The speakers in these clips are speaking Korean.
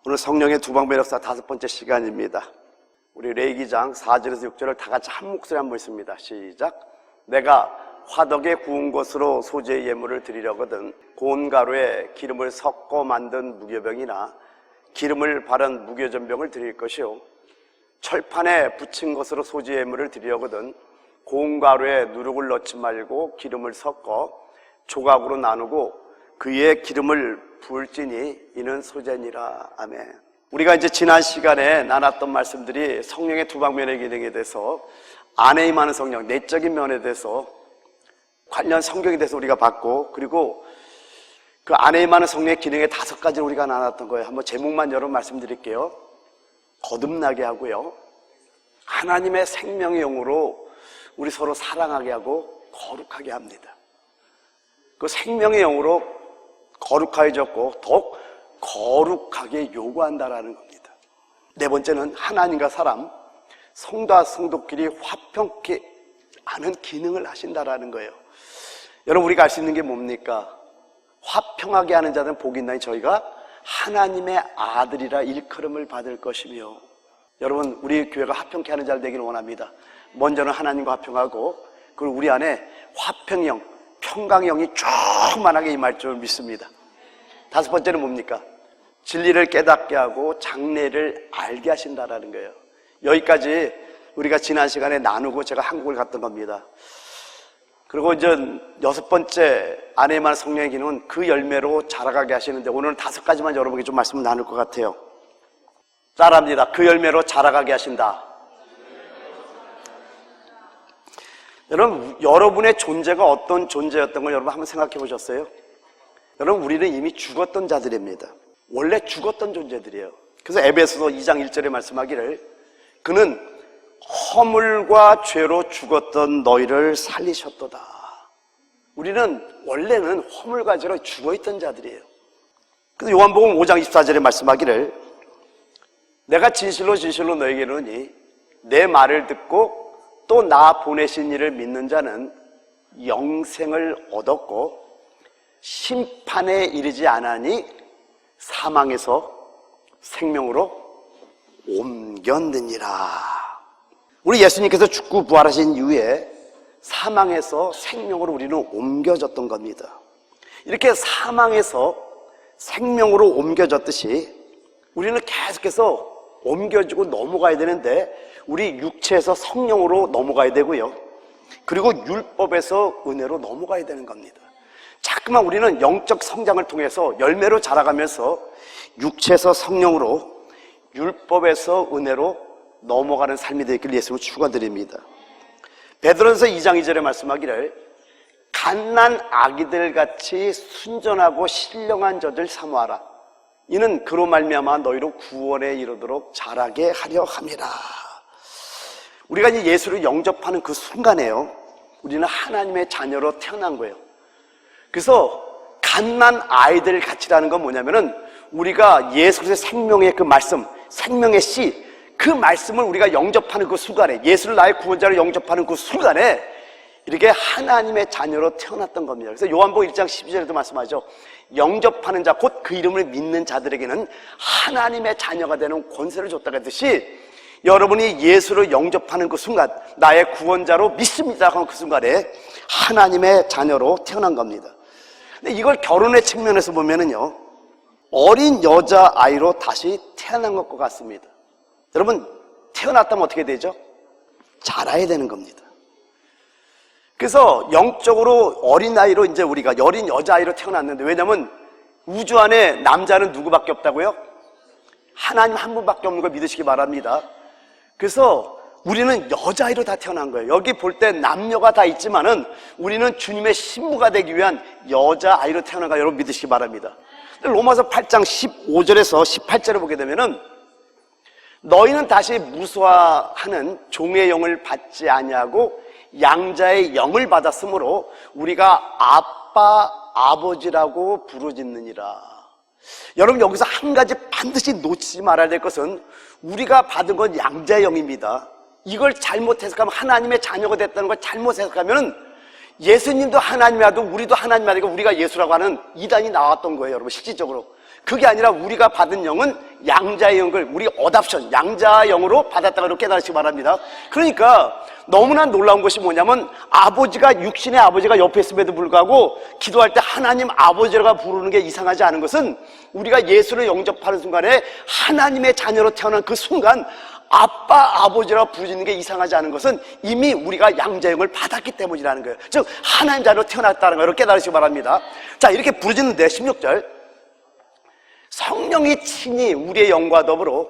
오늘 성령의 두방배 역사 5번째 시간입니다. 우리 레위기장 4절에서 6절을 다 같이 한 목소리 한번 읽습니다. 시작. 내가 화덕에 구운 것으로 소재의 예물을 드리려거든 고운 가루에 기름을 섞어 만든 무교병이나 기름을 바른 무교전병을 드릴 것이요 철판에 붙인 것으로 소재의 예물을 드리려거든 고운 가루에 누룩을 넣지 말고 기름을 섞어 조각으로 나누고 그 위에 기름을 부을지니 이는 소재니라. 아멘. 우리가 이제 지난 시간에 나눴던 말씀들이 성령의 두 방면의 기능에 대해서 안에 임하는 성령, 내적인 면에 대해서 관련 성경에 대해서 우리가 봤고, 그리고 그 안에 임하는 성령의 기능의 5가지를 우리가 나눴던 거예요. 한번 제목만 여러분 말씀드릴게요. 거듭나게 하고요, 하나님의 생명의 영으로 우리 서로 사랑하게 하고 거룩하게 합니다. 그 생명의 영으로 거룩하여졌고 더욱 거룩하게 요구한다라는 겁니다. 4번째는 하나님과 사람, 성도와 성도끼리 화평케 하는 기능을 하신다라는 거예요. 여러분, 우리가 알 수 있는 게 뭡니까? 화평하게 하는 자는 복이 있나니 저희가 하나님의 아들이라 일컬음을 받을 것이며. 여러분, 우리 교회가 화평케 하는 자를 되기를 원합니다. 먼저는 하나님과 화평하고, 그리고 우리 안에 화평영, 평강영이 충만하게 임할 줄 믿습니다. 5번째는 뭡니까? 진리를 깨닫게 하고 장래를 알게 하신다라는 거예요. 여기까지 우리가 지난 시간에 나누고 제가 한국을 갔던 겁니다. 그리고 이제 6번째 안에 임하는 성령의 기능은 그 열매로 자라가게 하시는데, 오늘은 5가지만 여러분에게 좀 말씀을 나눌 것 같아요. 따라합니다. 그 열매로 자라가게 하신다. 여러분, 여러분의 존재가 어떤 존재였던 걸 여러분 한번 생각해 보셨어요? 여러분, 우리는 이미 죽었던 자들입니다. 원래 죽었던 존재들이에요. 그래서 에베소서 2장 1절에 말씀하기를 그는 허물과 죄로 죽었던 너희를 살리셨도다. 우리는 원래는 허물과 죄로 죽어있던 자들이에요. 그래서 요한복음 5장 24절에 말씀하기를 내가 진실로 진실로 너에게 이르노니 내 말을 듣고 또 나 보내신 이를 믿는 자는 영생을 얻었고 심판에 이르지 않으니 사망에서 생명으로 옮겼느니라. 우리 예수님께서 죽고 부활하신 이후에 사망에서 생명으로 우리는 옮겨졌던 겁니다. 이렇게 사망에서 생명으로 옮겨졌듯이 우리는 계속해서 옮겨지고 넘어가야 되는데, 우리 육체에서 성령으로 넘어가야 되고요, 그리고 율법에서 은혜로 넘어가야 되는 겁니다. 자꾸만 우리는 영적 성장을 통해서 열매로 자라가면서 육체에서 성령으로, 율법에서 은혜로 넘어가는 삶이 되길 예수님을 축원드립니다. 베드로전서 2장 2절에 말씀하기를 갓난 아기들 같이 순전하고 신령한 저들 사모하라. 이는 그로 말미암아 너희로 구원에 이르도록 자라게 하려 함이라. 우리가 이제 예수를 영접하는 그 순간에요, 우리는 하나님의 자녀로 태어난 거예요. 그래서 갓난 아이들 같이라는 건 뭐냐면은 우리가 예수 그리스도의 생명의 그 말씀, 생명의 씨, 그 말씀을 우리가 영접하는 그 순간에, 예수를 나의 구원자로 영접하는 그 순간에 이렇게 하나님의 자녀로 태어났던 겁니다. 그래서 요한복음 1장 12절에도 말씀하죠. 영접하는 자, 곧 그 이름을 믿는 자들에게는 하나님의 자녀가 되는 권세를 줬다고 했듯이, 여러분이 예수를 영접하는 그 순간, 나의 구원자로 믿습니다 하는 그 순간에 하나님의 자녀로 태어난 겁니다. 근데 이걸 결혼의 측면에서 보면은요, 어린 여자아이로 다시 태어난 것과 같습니다. 여러분, 태어났다면 어떻게 되죠? 자라야 되는 겁니다. 그래서 영적으로 어린아이로 이제 우리가 어린 여자아이로 태어났는데, 왜냐면 우주 안에 남자는 누구밖에 없다고요? 하나님 한 분밖에 없는 걸 믿으시기 바랍니다. 그래서 우리는 여자아이로 다 태어난 거예요. 여기 볼 때 남녀가 다 있지만은 우리는 주님의 신부가 되기 위한 여자아이로 태어난 거 여러분 믿으시기 바랍니다. 로마서 8장 15절에서 18절을 보게 되면은 너희는 다시 무수화하는 종의 영을 받지 아니하고 양자의 영을 받았으므로 우리가 아빠 아버지라고 부르짖느니라. 여러분, 여기서 한 가지 반드시 놓치지 말아야 될 것은 우리가 받은 건 양자의 영입니다. 이걸 잘못 해석하면, 하나님의 자녀가 됐다는 걸 잘못 해석하면 예수님도 하나님의 아들, 우리도 하나님의 아들이고 우리가 예수라고 하는 이단이 나왔던 거예요. 여러분, 실질적으로 그게 아니라 우리가 받은 영은 양자의 영을 우리 어답션, 양자의 영으로 받았다고 깨달으시기 바랍니다. 그러니까 너무나 놀라운 것이 뭐냐면 아버지가, 육신의 아버지가 옆에 있음에도 불구하고 기도할 때 하나님 아버지라고 부르는 게 이상하지 않은 것은, 우리가 예수를 영접하는 순간에 하나님의 자녀로 태어난 그 순간 아빠, 아버지라고 부르는 게 이상하지 않은 것은 이미 우리가 양자영을 받았기 때문이라는 거예요. 즉 하나님 자녀로 태어났다는 걸 깨달으시기 바랍니다. 자, 이렇게 부르짖는데 16절, 성령이 친히 우리의 영과 더불어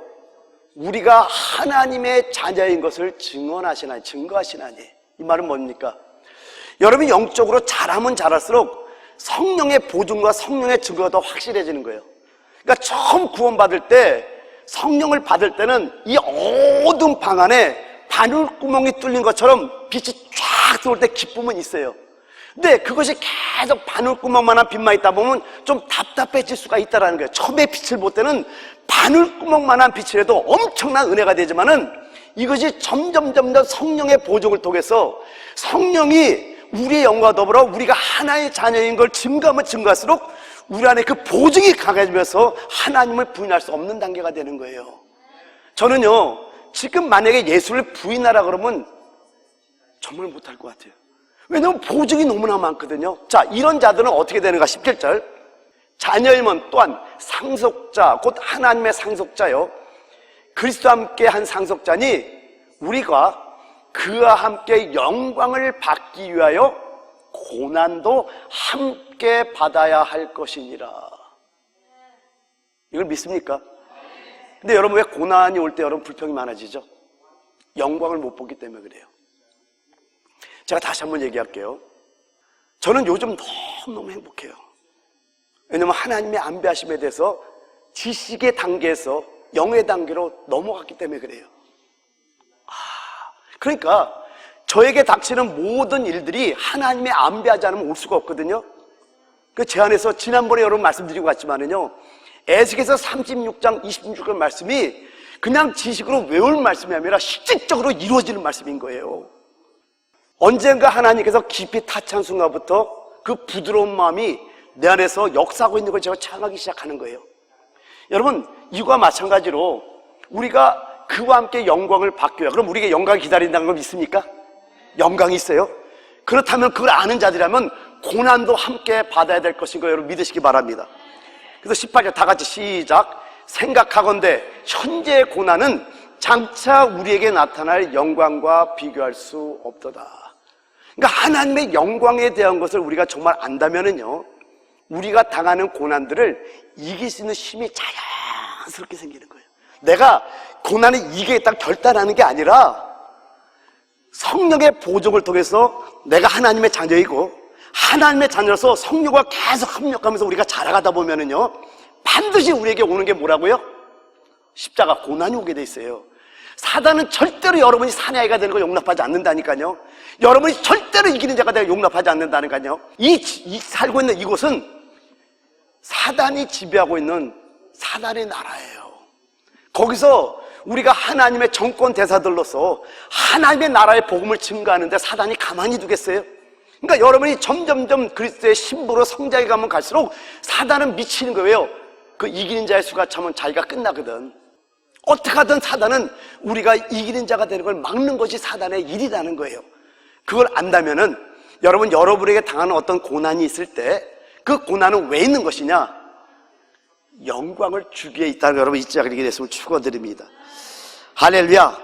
우리가 하나님의 자녀인 것을 증언하시나니, 증거하시나니. 이 말은 뭡니까? 여러분이 영적으로 잘하면 잘할수록 성령의 보증과 성령의 증거가 더 확실해지는 거예요. 그러니까 처음 구원받을 때, 성령을 받을 때는 이 어두운 방 안에 바늘구멍이 뚫린 것처럼 빛이 쫙 들어올 때 기쁨은 있어요. 근데 그것이 계속 바늘구멍만한 빛만 있다 보면 좀 답답해질 수가 있다는 거예요. 처음에 빛을 볼 때는 바늘구멍만한 빛이라도 엄청난 은혜가 되지만은 이것이 점점 성령의 보증을 통해서 성령이 우리의 영과 더불어 우리가 하나의 자녀인 걸 증거하면 증거할수록 우리 안에 그 보증이 강해지면서 하나님을 부인할 수 없는 단계가 되는 거예요. 저는요, 지금 만약에 예수를 부인하라 그러면 정말 못할 것 같아요. 왜냐하면 보증이 너무나 많거든요. 자, 이런 자들은 어떻게 되는가? 17절, 자녀이면 또한 상속자, 곧 하나님의 상속자요, 그리스도와 함께 한 상속자니 우리가 그와 함께 영광을 받기 위하여 고난도 함께 받아야 할 것이니라. 이걸 믿습니까? 근데 여러분, 왜 고난이 올 때 여러분 불평이 많아지죠? 영광을 못 보기 때문에 그래요. 제가 다시 한번 얘기할게요. 저는 요즘 너무너무 행복해요. 왜냐면 하나님의 안배하심에 대해서 지식의 단계에서 영의 단계로 넘어갔기 때문에 그래요. 그러니까 저에게 닥치는 모든 일들이 하나님의 안배하지 않으면 올 수가 없거든요. 그 제 안에서 지난번에 여러분 말씀드리고 갔지만은요, 에스겔서 36장 26절 말씀이 그냥 지식으로 외울 말씀이 아니라 실질적으로 이루어지는 말씀인 거예요. 언젠가 하나님께서 깊이 타치한 순간부터 그 부드러운 마음이 내 안에서 역사하고 있는 걸 제가 체험하기 시작하는 거예요. 여러분, 이거와 마찬가지로 우리가 그와 함께 영광을 받고요. 그럼 우리에게 영광이 기다린다는 걸 믿습니까? 영광이 있어요? 그렇다면 그걸 아는 자들이라면 고난도 함께 받아야 될 것인 걸 여러분 믿으시기 바랍니다. 그래서 18절 다 같이 시작. 생각하건대 현재의 고난은 장차 우리에게 나타날 영광과 비교할 수 없도다. 그러니까 하나님의 영광에 대한 것을 우리가 정말 안다면은요, 우리가 당하는 고난들을 이길 수 있는 힘이 자연스럽게 생기는 거예요. 내가 고난을 이기겠다고 결단하는 게 아니라 성령의 보증을 통해서 내가 하나님의 자녀이고 하나님의 자녀로서 성령과 계속 협력하면서 우리가 자라가다 보면은요, 반드시 우리에게 오는 게 뭐라고요? 십자가, 고난이 오게 돼 있어요. 사단은 절대로 여러분이 사내아이가 되는 걸 용납하지 않는다니까요. 여러분이 절대로 이기는 자가 되고 용납하지 않는다니까요. 살고 있는 이곳은 사단이 지배하고 있는 사단의 나라예요. 거기서 우리가 하나님의 정권 대사들로서 하나님의 나라의 복음을 증거하는데 사단이 가만히 두겠어요? 그러니까 여러분이 점점점 그리스도의 신부로 성장해 가면 갈수록 사단은 미치는 거예요. 그 이기는 자의 수가 차면 자기가 끝나거든. 어떻게 하든 사단은 우리가 이기는 자가 되는 걸 막는 것이 사단의 일이라는 거예요. 그걸 안다면은 여러분에게 당하는 어떤 고난이 있을 때 그 고난은 왜 있는 것이냐? 영광을 주기에 있다는 걸 여러분 잊지 않게 됐으면 축원드립니다. 할렐루야.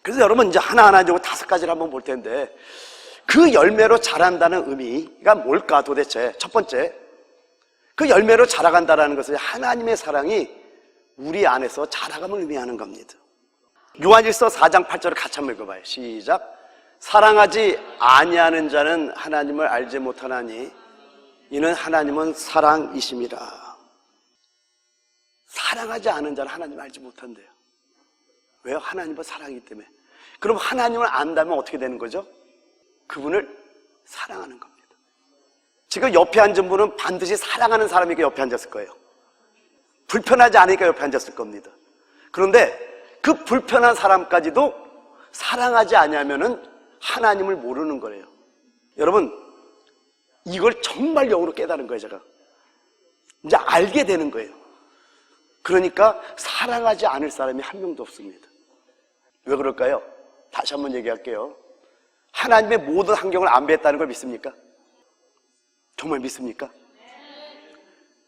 그래서 여러분 이제 하나하나 좀 5가지를 한번 볼 텐데, 그 열매로 자란다는 의미가 뭘까 도대체? 첫 번째, 그 열매로 자라간다는 것은 하나님의 사랑이 우리 안에서 자라감을 의미하는 겁니다. 요한일서 4장 8절을 같이 한번 읽어봐요. 시작. 사랑하지 아니하는 자는 하나님을 알지 못하나니 이는 하나님은 사랑이심이라. 사랑하지 않은 자는 하나님을 알지 못한대요. 왜요? 하나님은 사랑이기 때문에. 그럼 하나님을 안다면 어떻게 되는 거죠? 그분을 사랑하는 겁니다. 지금 옆에 앉은 분은 반드시 사랑하는 사람이니까 옆에 앉았을 거예요. 불편하지 않으니까 옆에 앉았을 겁니다. 그런데 그 불편한 사람까지도 사랑하지 않으면은 하나님을 모르는 거예요. 여러분, 이걸 정말 영으로 깨달은 거예요. 제가 이제 알게 되는 거예요. 그러니까 사랑하지 않을 사람이 한 명도 없습니다. 왜 그럴까요? 다시 한번 얘기할게요. 하나님의 모든 환경을 안배했다는 걸 믿습니까? 정말 믿습니까?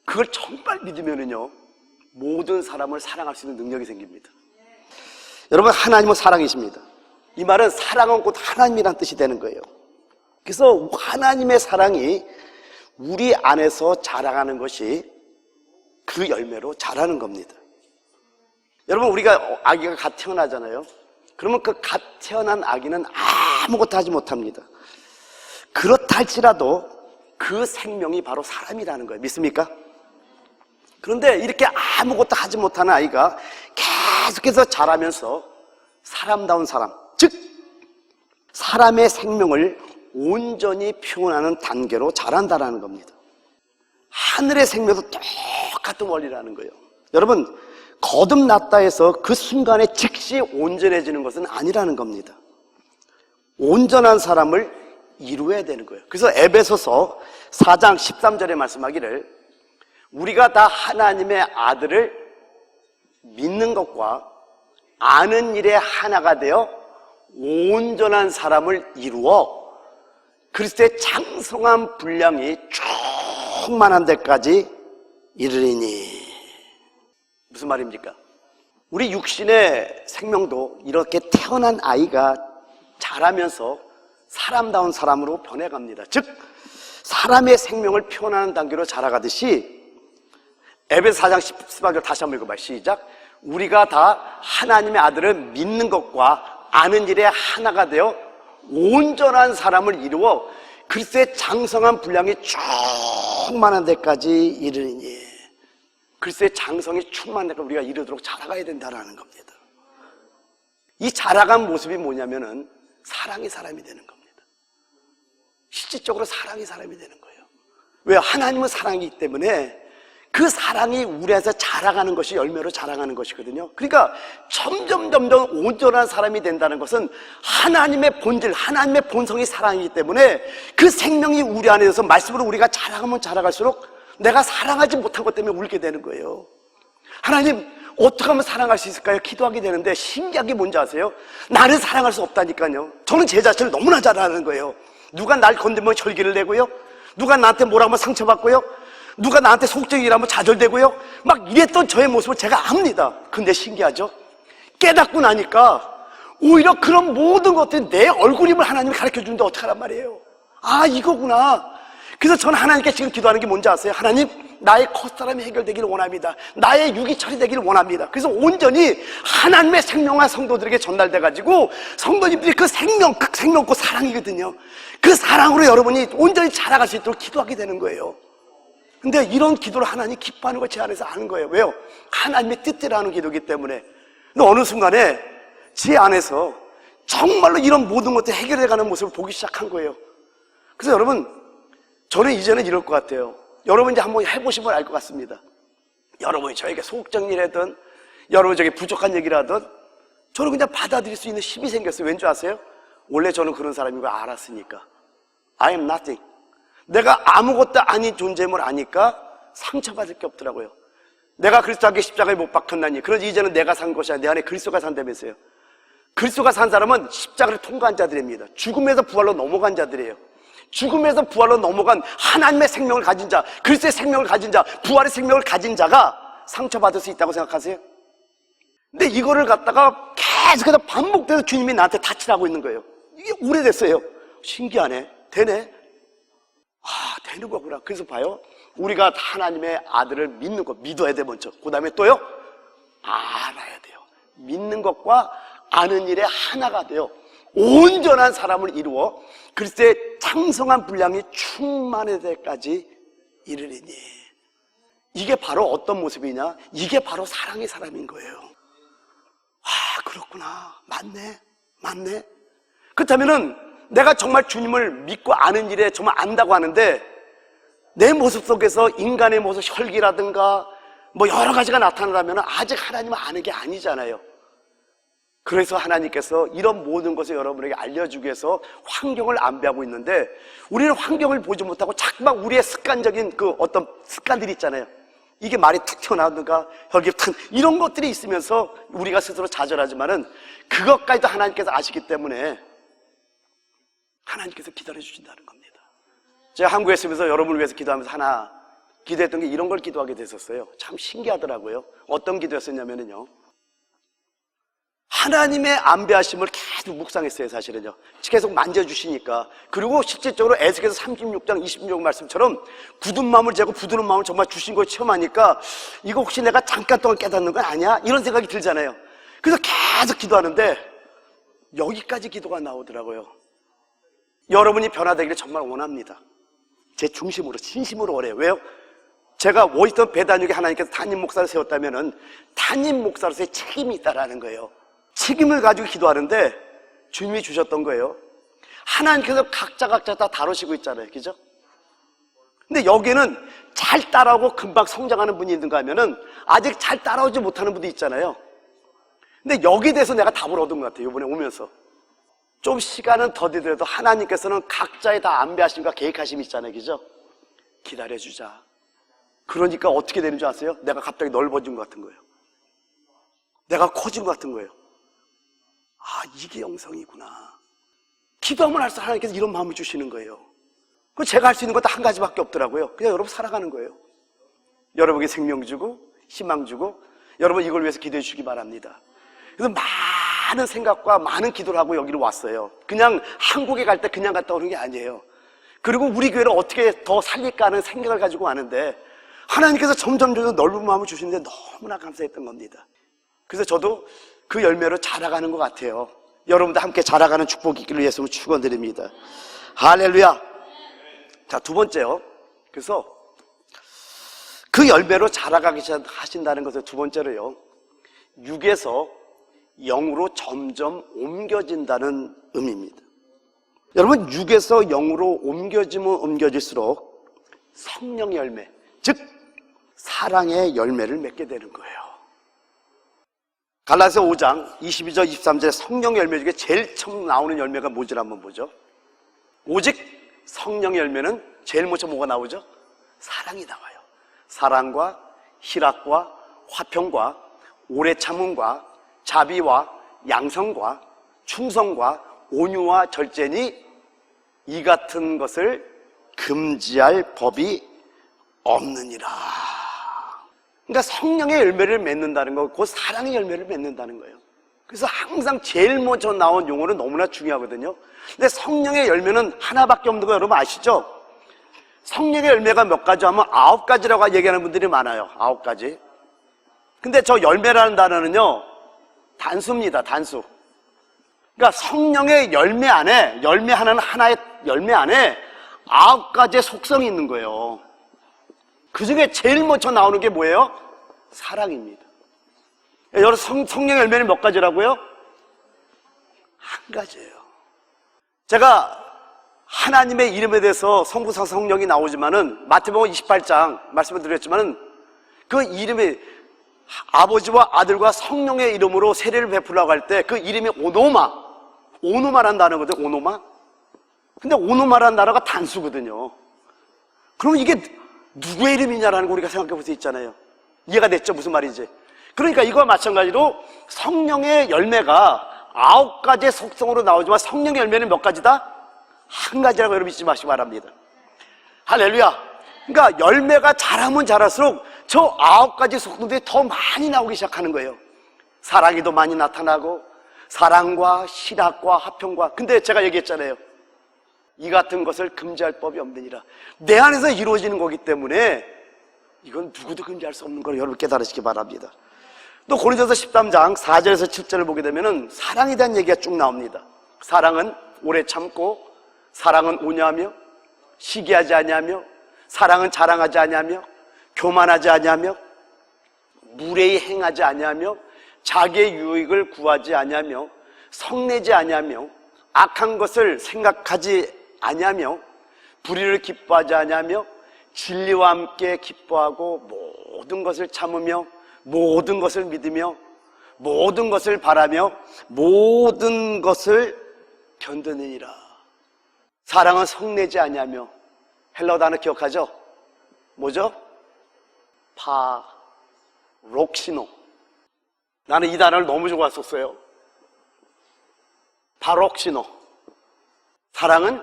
그걸 정말 믿으면은요, 모든 사람을 사랑할 수 있는 능력이 생깁니다. 여러분, 하나님은 사랑이십니다. 이 말은 사랑은 곧 하나님이란 뜻이 되는 거예요. 그래서 하나님의 사랑이 우리 안에서 자라가는 것이 그 열매로 자라는 겁니다. 여러분, 우리가 아기가 갓 태어나잖아요. 그러면 그 갓 태어난 아기는 아무것도 하지 못합니다. 그렇다 할지라도 그 생명이 바로 사람이라는 거예요. 믿습니까? 그런데 이렇게 아무것도 하지 못하는 아이가 계속해서 자라면서 사람다운 사람, 즉 사람의 생명을 온전히 표현하는 단계로 자란다라는 겁니다. 하늘의 생명도 똑같은 원리라는 거예요. 여러분, 거듭났다 해서 그 순간에 즉시 온전해지는 것은 아니라는 겁니다. 온전한 사람을 이루어야 되는 거예요. 그래서 에베소서 4장 13절에 말씀하기를 우리가 다 하나님의 아들을 믿는 것과 아는 일에 하나가 되어 온전한 사람을 이루어 그리스도의 장성한 분량이 충만한 데까지 이르리니. 무슨 말입니까? 우리 육신의 생명도 이렇게 태어난 아이가 자라면서 사람다운 사람으로 변해갑니다. 즉 사람의 생명을 표현하는 단계로 자라가듯이 에베소 4장 13절 다시 한번 읽어봐요. 시작. 우리가 다 하나님의 아들을 믿는 것과 아는 일에 하나가 되어 온전한 사람을 이루어 그리스도의 장성한 분량이 충만한 데까지 이르니. 그리스도의 장성이 충만한 데까지 우리가 이르도록 자라가야 된다는 겁니다. 이 자라간 모습이 뭐냐면은 사랑이 사람이 되는 겁니다. 실질적으로 사랑이 사람이 되는 거예요. 왜요? 하나님은 사랑이기 때문에 그 사랑이 우리 안에서 자라가는 것이 열매로 자라가는 것이거든요. 그러니까 점점 온전한 사람이 된다는 것은 하나님의 본질, 하나님의 본성이 사랑이기 때문에 그 생명이 우리 안에서 말씀으로 우리가 자라가면 자라갈수록 내가 사랑하지 못한 것 때문에 울게 되는 거예요. 하나님, 어떻게 하면 사랑할 수 있을까요? 기도하게 되는데 신기한 게 뭔지 아세요? 나는 사랑할 수 없다니까요. 저는 제 자신을 너무나 잘 아는 거예요. 누가 날 건들면 혈기를 내고요, 누가 나한테 뭐라 하면 상처받고요, 누가 나한테 속적이라면 좌절되고요, 막 이랬던 저의 모습을 제가 압니다. 근데 신기하죠? 깨닫고 나니까 오히려 그런 모든 것들이 내 얼굴임을 하나님이 가르쳐주는데 어떡하란 말이에요. 아, 이거구나. 그래서 저는 하나님께 지금 기도하는 게 뭔지 아세요? 하나님, 나의 겉사람이 해결되기를 원합니다. 나의 육이 처리되기를 원합니다. 그래서 온전히 하나님의 생명과 성도들에게 전달돼가지고 성도님들이 그 생명고 사랑이거든요. 그 사랑으로 여러분이 온전히 자라갈 수 있도록 기도하게 되는 거예요. 근데 이런 기도를 하나님 기뻐하는 걸 제 안에서 아는 거예요. 왜요? 하나님의 뜻대로 하는 기도이기 때문에. 근데 어느 순간에 제 안에서 정말로 이런 모든 것들이 해결해가는 모습을 보기 시작한 거예요. 그래서 여러분, 저는 이제는 이럴 것 같아요. 여러분 이제 한번 해보시면 알 것 같습니다. 여러분이 저에게 소극적인 일 하든, 여러분이 저에게 부족한 얘기를 하든, 저는 그냥 받아들일 수 있는 힘이 생겼어요. 왠지 아세요? 원래 저는 그런 사람인 걸 알았으니까. I am nothing. 내가 아무것도 아닌 존재임을 아니까 상처받을 게 없더라고요. 내가 그리스도에게 십자가에 못 박혔나니, 그러지 이제는 내가 산 것이 아니라 내 안에 그리스도가 산다면서요. 그리스도가 산 사람은 십자가를 통과한 자들입니다. 죽음에서 부활로 넘어간 자들이에요. 죽음에서 부활로 넘어간 하나님의 생명을 가진 자, 그리스도의 생명을 가진 자, 부활의 생명을 가진 자가 상처받을 수 있다고 생각하세요? 근데 이거를 갖다가 계속해서 반복돼서 주님이 나한테 다치라고 있는 거예요. 이게 오래됐어요. 신기하네. 되네. 아, 되는 거구나. 그래서 봐요. 우리가 하나님의 아들을 믿는 것, 믿어야 돼, 먼저. 그 다음에 또요, 알아야 돼요. 믿는 것과 아는 일에 하나가 돼요. 온전한 사람을 이루어 그리스도의 장성한 분량이 충만할 때까지 이르리니. 이게 바로 어떤 모습이냐? 이게 바로 사랑의 사람인 거예요. 아, 그렇구나. 맞네. 그렇다면은 내가 정말 주님을 믿고 아는 일에 정말 안다고 하는데 내 모습 속에서 인간의 모습, 혈기라든가 뭐 여러 가지가 나타나면 아직 하나님을 아는 게 아니잖아요. 그래서 하나님께서 이런 모든 것을 여러분에게 알려주기 위해서 환경을 안배하고 있는데, 우리는 환경을 보지 못하고 자꾸만 우리의 습관적인 그 어떤 습관들이 있잖아요. 이게 말이 툭 튀어나오는가, 혈기 탁, 이런 것들이 있으면서 우리가 스스로 좌절하지만은 그것까지도 하나님께서 아시기 때문에 하나님께서 기다려 주신다는 겁니다. 제가 한국에 있으면서 여러분을 위해서 기도하면서 하나 기도했던 게 이런 걸 기도하게 됐었어요. 참 신기하더라고요. 어떤 기도였었냐면요, 하나님의 안배하심을 계속 묵상했어요. 사실은요, 계속 만져주시니까. 그리고 실질적으로 에스겔서 36장 26절 말씀처럼 굳은 마음을 재고 부드러운 마음을 정말 주신 걸 체험하니까 이거 혹시 내가 잠깐 동안 깨닫는 건 아니야? 이런 생각이 들잖아요. 그래서 계속 기도하는데 여기까지 기도가 나오더라고요. 여러분이 변화되기를 정말 원합니다. 제 중심으로, 진심으로 원해요. 왜요? 제가 워싱턴 배단역에 하나님께서 담임 목사를 세웠다면은 담임 목사로서의 책임이 있다라는 거예요. 책임을 가지고 기도하는데 주님이 주셨던 거예요. 하나님께서 각자 다 다루시고 있잖아요. 그죠? 근데 여기는 잘 따라오고 금방 성장하는 분이 있는가 하면은 아직 잘 따라오지 못하는 분도 있잖아요. 근데 여기에 대해서 내가 답을 얻은 것 같아요. 이번에 오면서. 좀 시간은 더디더라도 하나님께서는 각자의 다 안배하심과 계획하심이 있잖아요. 그죠? 기다려주자. 그러니까 어떻게 되는 줄 아세요? 내가 갑자기 넓어진 것 같은 거예요. 내가 커진 것 같은 거예요. 아, 이게 영성이구나. 기도하면 할수록 하나님께서 이런 마음을 주시는 거예요. 그 제가 할 수 있는 것도 한 가지밖에 없더라고요. 그냥 여러분 살아가는 거예요. 여러분에게 생명 주고 희망 주고 여러분 이걸 위해서 기도해 주시기 바랍니다. 그래서 많은 생각과 많은 기도를 하고 여기로 왔어요. 그냥 한국에 갈 때 그냥 갔다 오는 게 아니에요. 그리고 우리 교회를 어떻게 더 살릴까 하는 생각을 가지고 왔는데 하나님께서 점점 넓은 마음을 주시는데 너무나 감사했던 겁니다. 그래서 저도 그 열매로 자라가는 것 같아요. 여러분도 함께 자라가는 축복이 있기를 예수님을 축원드립니다. 할렐루야. 자, 두 번째요. 그래서 그 열매로 자라가기 하신다는 것을 두 번째로요, 육에서 영으로 점점 옮겨진다는 의미입니다. 여러분, 육에서 영으로 옮겨지면 옮겨질수록 성령의 열매, 즉 사랑의 열매를 맺게 되는 거예요. 갈라디아서 5장 22절 23절에 성령의 열매 중에 제일 처음 나오는 열매가 뭔지 한번 보죠. 오직 성령의 열매는 제일 먼저 뭐가 나오죠? 사랑이 나와요. 사랑과 희락과 화평과 오래 참음과 자비와 양성과 충성과 온유와 절제니 이 같은 것을 금지할 법이 없느니라. 그러니까 성령의 열매를 맺는다는 거, 그 사랑의 열매를 맺는다는 거예요. 그래서 항상 제일 먼저 나온 용어는 너무나 중요하거든요. 근데 성령의 열매는 하나밖에 없는 거 여러분 아시죠? 성령의 열매가 몇 가지 하면 9가지라고 얘기하는 분들이 많아요. 9가지. 근데 저 열매라는 단어는요, 단수입니다. 단수. 그러니까 성령의 열매 안에, 열매 하나의 열매 안에 9가지의 속성이 있는 거예요. 그 중에 제일 먼저 나오는 게 뭐예요? 사랑입니다. 여러분, 성령의 열매는 몇 가지라고요? 한 가지예요. 제가 하나님의 이름에 대해서 성부상 성령이 나오지만은 마태복음 28장 말씀을 드렸지만은 그 이름이 아버지와 아들과 성령의 이름으로 세례를 베풀려고 할 때 그 이름이 오노마라는 단어거든요. 오노마. 근데 오노마라는 단어가 단수거든요. 그럼 이게 누구의 이름이냐라는 거 우리가 생각해 볼 수 있잖아요. 이해가 됐죠? 무슨 말인지. 그러니까 이거와 마찬가지로 성령의 열매가 9가지의 속성으로 나오지만 성령의 열매는 몇 가지다? 한 가지라고 여러분 잊지 마시기 바랍니다. 할렐루야. 그러니까 열매가 자라면 자랄수록 저 9가지 속성들이 더 많이 나오기 시작하는 거예요. 사랑이 더 많이 나타나고 사랑과 희락과 화평과. 근데 제가 얘기했잖아요. 이 같은 것을 금지할 법이 없느니라. 내 안에서 이루어지는 거기 때문에 이건 누구도 금지할 수 없는 걸 여러분 깨달으시기 바랍니다. 또 고린도서 13장 4절에서 7절을 보게 되면은 사랑에 대한 얘기가 쭉 나옵니다. 사랑은 오래 참고, 사랑은 온유하며, 시기하지 아니하며, 사랑은 자랑하지 아니하며, 교만하지 아니하며, 무례히 행하지 아니하며, 자기의 유익을 구하지 아니하며, 성내지 아니하며, 악한 것을 생각하지 아니하며, 불의를 기뻐하지 아니하며, 진리와 함께 기뻐하고, 모든 것을 참으며, 모든 것을 믿으며, 모든 것을 바라며, 모든 것을 견디느니라. 사랑은 성내지 아니하며, 헬라어 단어 기억하죠? 뭐죠? 바록시노. 나는 이 단어를 너무 좋아했었어요. 바록시노. 사랑은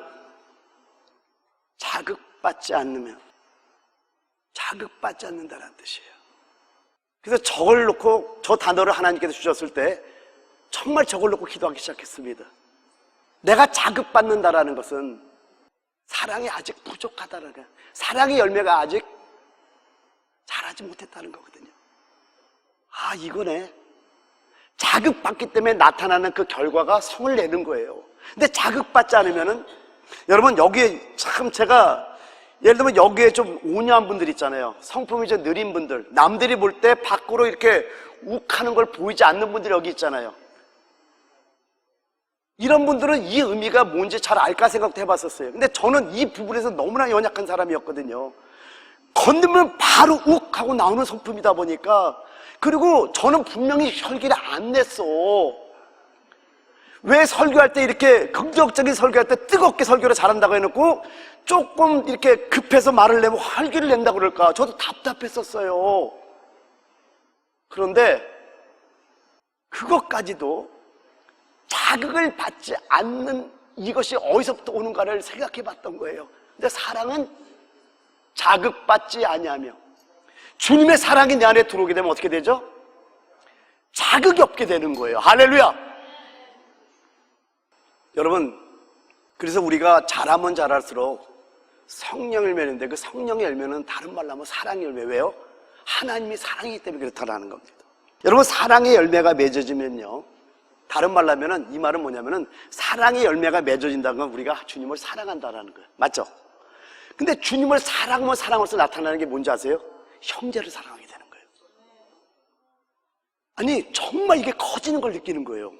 자극받지 않으면 자극받지 않는다는 뜻이에요. 그래서 저걸 놓고, 저 단어를 하나님께서 주셨을 때 정말 저걸 놓고 기도하기 시작했습니다. 내가 자극받는다라는 것은 사랑이 아직 부족하다는 거예요. 사랑의 열매가 아직 자라지 못했다는 거거든요. 아, 이거네. 자극받기 때문에 나타나는 그 결과가 성을 내는 거예요. 근데 자극받지 않으면은, 여러분, 여기에 참 제가, 예를 들면 여기에 좀 온유한 분들 있잖아요. 성품이 좀 느린 분들. 남들이 볼 때 밖으로 이렇게 욱하는 걸 보이지 않는 분들이 여기 있잖아요. 이런 분들은 이 의미가 뭔지 잘 알까 생각도 해봤었어요. 근데 저는 이 부분에서 너무나 연약한 사람이었거든요. 건드면 바로 욱 하고 나오는 성품이다 보니까, 그리고 저는 분명히 혈기를 안 냈어. 왜 설교할 때 이렇게 긍정적인 설교할 때 뜨겁게 설교를 잘한다고 해놓고 조금 이렇게 급해서 말을 내면 혈기를 낸다고 그럴까? 저도 답답했었어요. 그런데 그것까지도 자극을 받지 않는 이것이 어디서부터 오는가를 생각해 봤던 거예요. 근데 사랑은 자극받지 아니하며, 주님의 사랑이 내 안에 들어오게 되면 어떻게 되죠? 자극이 없게 되는 거예요. 할렐루야! 여러분, 그래서 우리가 잘하면 잘할수록 성령의 열매인데, 그 성령의 열매는 다른 말로 하면 사랑의 열매. 왜요? 하나님이 사랑이기 때문에 그렇다는 겁니다. 여러분, 사랑의 열매가 맺어지면요, 다른 말로 하면은, 이 말은 뭐냐면은, 사랑의 열매가 맺어진다는 건 우리가 주님을 사랑한다라는 거예요. 맞죠? 근데 주님을 사랑하면 사랑으로서 나타나는 게 뭔지 아세요? 형제를 사랑하게 되는 거예요. 아니, 정말 이게 커지는 걸 느끼는 거예요.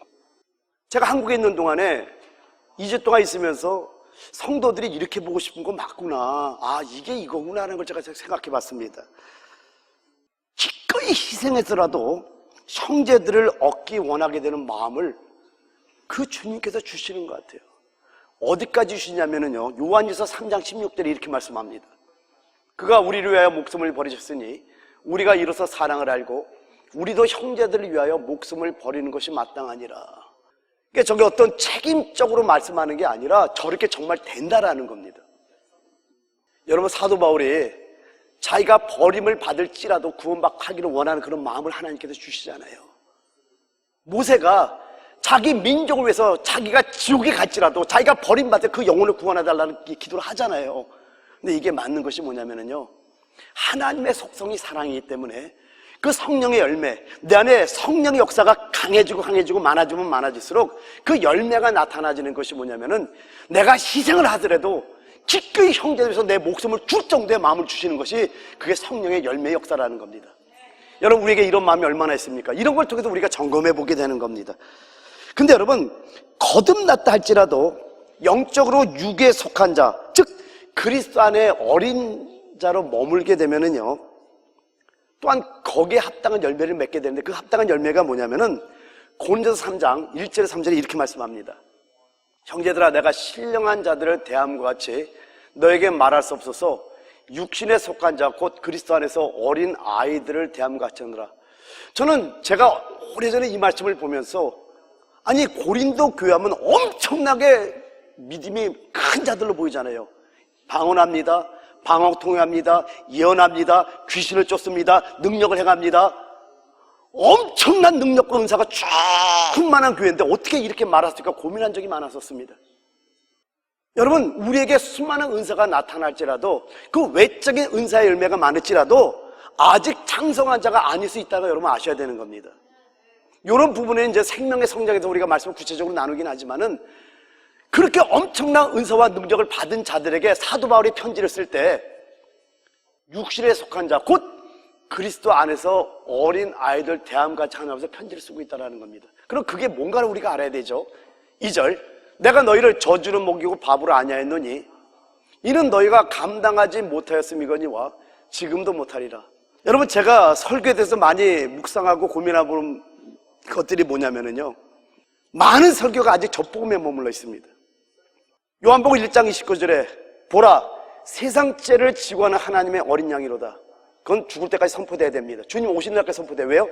제가 한국에 있는 동안에 2주 동안 있으면서 성도들이 이렇게 보고 싶은 건 맞구나, 아, 이게 이거구나 하는 걸 제가 생각해 봤습니다. 기꺼이 희생해서라도 형제들을 얻기 원하게 되는 마음을 그 주님께서 주시는 것 같아요. 어디까지 주시냐면요, 요한일서 3장 16절에 이렇게 말씀합니다. 그가 우리를 위하여 목숨을 버리셨으니 우리가 이로써 사랑을 알고 우리도 형제들을 위하여 목숨을 버리는 것이 마땅하니라. 그러니까 저게 어떤 책임적으로 말씀하는 게 아니라 저렇게 정말 된다라는 겁니다. 여러분, 사도 바울이 자기가 버림을 받을지라도 구원받기를 원하는 그런 마음을 하나님께서 주시잖아요. 모세가 자기 민족을 위해서 자기가 지옥에 갈지라도 자기가 버림받을 그 영혼을 구원해달라는 기도를 하잖아요. 근데 이게 맞는 것이 뭐냐면요, 하나님의 속성이 사랑이기 때문에 그 성령의 열매, 내 안에 성령의 역사가 강해지고 많아지면 많아질수록 그 열매가 나타나지는 것이 뭐냐면은, 내가 희생을 하더라도 기꺼이 형제들에서 내 목숨을 줄 정도의 마음을 주시는 것이 그게 성령의 열매의 역사라는 겁니다. 여러분, 우리에게 이런 마음이 얼마나 있습니까? 이런 걸 통해서 우리가 점검해 보게 되는 겁니다. 근데 여러분, 거듭났다 할지라도 영적으로 육에 속한 자, 즉 그리스도 안에 어린 자로 머물게 되면은요, 또한 거기에 합당한 열매를 맺게 되는데, 그 합당한 열매가 뭐냐면은 고린도서 3장 1절에 3절에 이렇게 말씀합니다. 형제들아, 내가 신령한 자들을 대함과 같이 너에게 말할 수 없어서 육신에 속한 자 곧 그리스도 안에서 어린 아이들을 대함과 같이 하느라. 저는 제가 오래전에 이 말씀을 보면서, 아니, 고린도 교회 하면 엄청나게 믿음이 큰 자들로 보이잖아요. 방언합니다, 방언 통역합니다, 예언합니다, 귀신을 쫓습니다, 능력을 행합니다. 엄청난 능력과 은사가 충만한 교회인데 어떻게 이렇게 말했을까 고민한 적이 많았었습니다. 여러분, 우리에게 수많은 은사가 나타날지라도, 그 외적인 은사의 열매가 많을지라도 아직 장성한 자가 아닐 수 있다고 여러분 아셔야 되는 겁니다. 이런 부분에 이제 생명의 성장에서 우리가 말씀을 구체적으로 나누긴 하지만은, 그렇게 엄청난 은사와 능력을 받은 자들에게 사도 바울이 편지를 쓸 때 육신에 속한 자 곧 그리스도 안에서 어린 아이들 대함같이 하면서 편지를 쓰고 있다는 겁니다. 그럼 그게 뭔가를 우리가 알아야 되죠. 2절, 내가 너희를 저주는 먹이고 바보를 아니하였노니 이는 너희가 감당하지 못하였음이거니와 지금도 못하리라. 여러분, 제가 설교에 대해서 많이 묵상하고 고민해본 것들이 뭐냐면요, 많은 설교가 아직 젖복음에 머물러 있습니다. 요한복음 1장 29절에 보라, 세상 죄를 지고 하는 하나님의 어린 양이로다. 그건 죽을 때까지 선포돼야 됩니다. 주님 오시는 날까지 선포돼요. 왜요?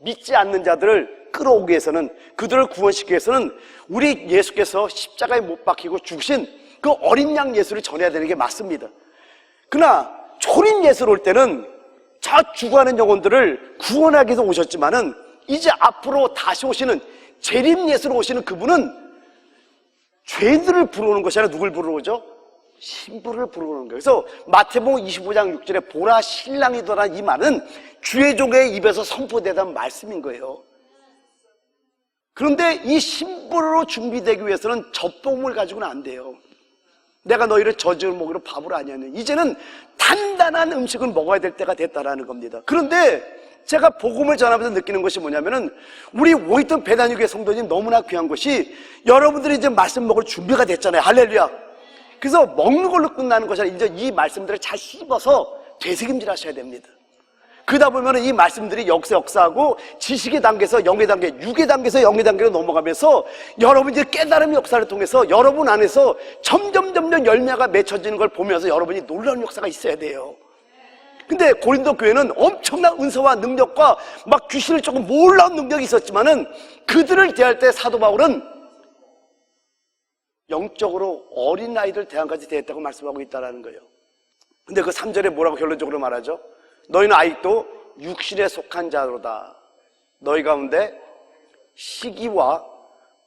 믿지 않는 자들을 끌어오기 위해서는, 그들을 구원시키기 위해서는 우리 예수께서 십자가에 못 박히고 죽으신 그 어린 양 예수를 전해야 되는 게 맞습니다. 그러나 초림 예수로 올 때는 저 죽어가는 영혼들을 구원하기 위해서 오셨지만은 이제 앞으로 다시 오시는 재림 예수로 오시는 그분은 죄인들을 부르는 것이 아니라 누굴 부르러 오죠? 신부를 부르는 거예요. 그래서 마태복음 25장 6절에 보라 신랑이더라, 이 말은 주의 종의 입에서 선포되던 말씀인 거예요. 그런데 이 신부로 준비되기 위해서는 젖봉을 가지고는 안 돼요. 내가 너희를 젖을 먹이로 밥을 아니하느냐. 이제는 단단한 음식을 먹어야 될 때가 됐다라는 겁니다. 그런데 제가 복음을 전하면서 느끼는 것이 뭐냐면은 우리 오이튼 배단위교회 성도님 너무나 귀한 것이 여러분들이 이제 말씀 먹을 준비가 됐잖아요. 할렐루야. 그래서 먹는 걸로 끝나는 것이 아니라 이제 이 말씀들을 잘 씹어서 되새김질 하셔야 됩니다. 그러다 보면 이 말씀들이 역사하고 지식의 단계에서 영의 단계, 육의 단계에서 영의 단계로 넘어가면서 여러분 이제 깨달음의 역사를 통해서 여러분 안에서 점점 열매가 맺혀지는 걸 보면서 여러분이 놀라운 역사가 있어야 돼요. 근데 고린도 교회는 엄청난 은사와 능력과 막 귀신을 조금 몰라온 능력이 있었지만은 그들을 대할 때 사도 바울은 영적으로 어린아이들 대항까지 대했다고 말씀하고 있다는 거예요. 근데 그 3절에 뭐라고 결론적으로 말하죠? 너희는 아직도 육신에 속한 자로다. 너희 가운데 시기와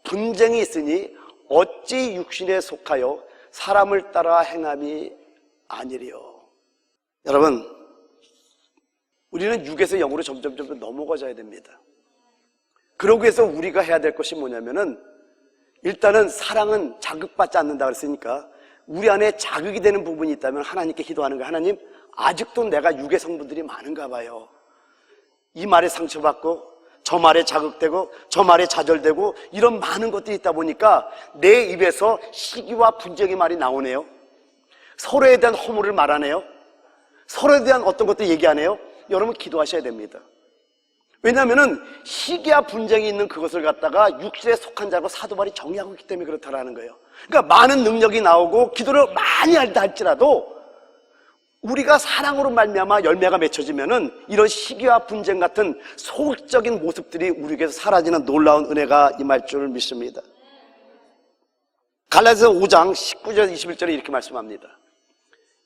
분쟁이 있으니 어찌 육신에 속하여 사람을 따라 행함이 아니리요. 여러분, 우리는 육에서 영으로 점점 넘어가져야 됩니다. 그러기 위해서 우리가 해야 될 것이 뭐냐면은 일단은 사랑은 자극받지 않는다 그랬으니까 우리 안에 자극이 되는 부분이 있다면 하나님께 기도하는 거예요. 하나님, 아직도 내가 육의 성분들이 많은가 봐요. 이 말에 상처받고 저 말에 자극되고 저 말에 좌절되고 이런 많은 것들이 있다 보니까 내 입에서 시기와 분쟁의 말이 나오네요. 서로에 대한 허물을 말하네요. 서로에 대한 어떤 것도 얘기 안 해요. 여러분 기도하셔야 됩니다. 왜냐하면은 시기와 분쟁이 있는 그것을 갖다가 육신에 속한 자로 사도 바울이 정의하고 있기 때문에 그렇다라는 거예요. 그러니까 많은 능력이 나오고 기도를 많이 한다 할지라도 우리가 사랑으로 말미암아 열매가 맺혀지면은 이런 시기와 분쟁 같은 소극적인 모습들이 우리에게서 사라지는 놀라운 은혜가 임할 줄 믿습니다. 갈라디아서 5장 19절 21절에 이렇게 말씀합니다.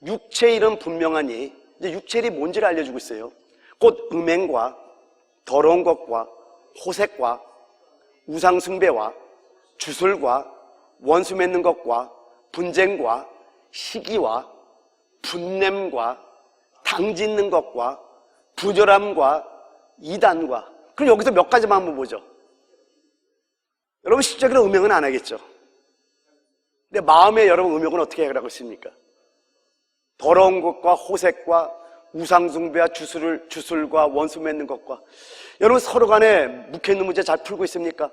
육체의 일은 분명하니, 이제 육체의 일이 뭔지를 알려주고 있어요. 곧 음행과 더러운 것과 호색과 우상숭배와 주술과 원수 맺는 것과 분쟁과 시기와 분냄과 당짓는 것과 부절함과 이단과. 그럼 여기서 몇 가지만 한번 보죠. 여러분 실제로 음행은 안 하겠죠. 근데 마음에 여러분 음행은 어떻게 하라고 있습니까? 더러운 것과 호색과 우상숭배와 주술과 원수 맺는 것과. 여러분 서로 간에 묵혀있는 문제 잘 풀고 있습니까?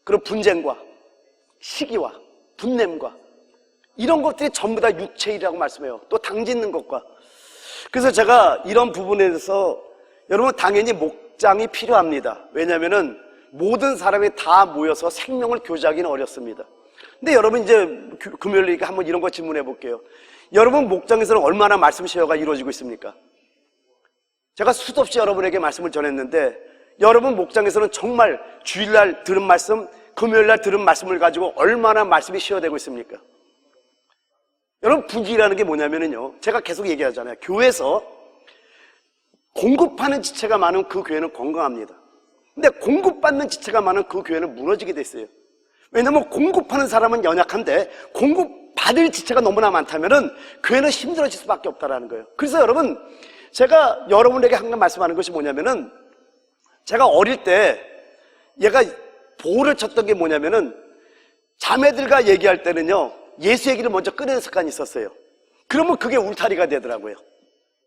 그럼 분쟁과 시기와 분냄과 이런 것들이 전부 다 육체이라고 말씀해요. 또 당짓는 것과. 그래서 제가 이런 부분에 대해서 여러분 당연히 목장이 필요합니다. 왜냐하면은 모든 사람이 다 모여서 생명을 교제하기는 어렵습니다. 근데 여러분 이제 금요일이니까 한번 이런 거 질문해 볼게요. 여러분 목장에서는 얼마나 말씀 쉐어가 이루어지고 있습니까? 제가 수도 없이 여러분에게 말씀을 전했는데 여러분 목장에서는 정말 주일날 들은 말씀, 금요일날 들은 말씀을 가지고 얼마나 말씀이 쉐어되고 있습니까? 여러분 부귀라는 게 뭐냐면요, 제가 계속 얘기하잖아요. 교회에서 공급하는 지체가 많은 그 교회는 건강합니다. 근데 공급받는 지체가 많은 그 교회는 무너지게 됐어요. 왜냐면 공급하는 사람은 연약한데 공급받을 지체가 너무나 많다면은 교회는 힘들어질 수밖에 없다라는 거예요. 그래서 여러분 제가 여러분에게 항상 말씀하는 것이 뭐냐면은 제가 어릴 때 얘가 보호를 쳤던 게 뭐냐면은 자매들과 얘기할 때는요 예수 얘기를 먼저 꺼내는 습관이 있었어요. 그러면 그게 울타리가 되더라고요.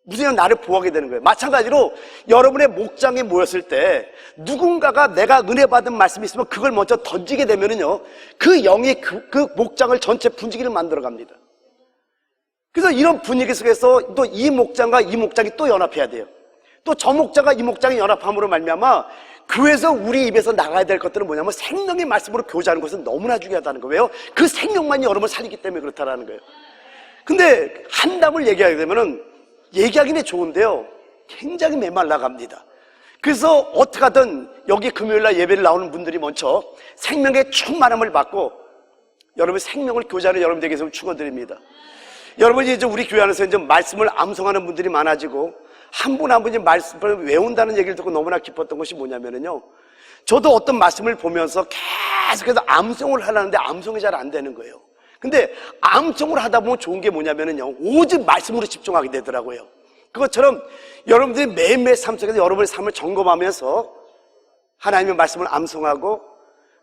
무슨 나를 보호하게 되는 거예요. 마찬가지로 여러분의 목장에 모였을 때 누군가가 내가 은혜 받은 말씀이 있으면 그걸 먼저 던지게 되면은요 그 영이 그 목장을 전체 분위기를 만들어 갑니다. 그래서 이런 분위기 속에서 또 이 목장과 이 목장이 또 연합해야 돼요. 또 저 목장과 이 목장이 연합함으로 말미암아 교회에서 우리 입에서 나가야 될 것들은 뭐냐면 생명의 말씀으로 교제하는 것은 너무나 중요하다는 거예요. 왜요? 그 생명만이 여러분을 살리기 때문에 그렇다는 거예요. 근데 한담을 얘기하게 되면은 얘기하기는 좋은데요 굉장히 메말라갑니다. 그래서 어떻게 하든 여기 금요일날 예배를 나오는 분들이 먼저 생명의 충만함을 받고 여러분 생명을 교제하는 여러분들에게서 축원드립니다. 여러분이 이제 우리 교회 안에서 이제 말씀을 암송하는 분들이 많아지고 한 분 한 분이 말씀을 외운다는 얘기를 듣고 너무나 기뻤던 것이 뭐냐면요, 저도 어떤 말씀을 보면서 계속해서 암송을 하려는데 암송이 잘 안 되는 거예요. 근데 암송을 하다 보면 좋은 게 뭐냐면요, 오직 말씀으로 집중하게 되더라고요. 그것처럼 여러분들이 매일매일 삶 속에서 여러분의 삶을 점검하면서 하나님의 말씀을 암송하고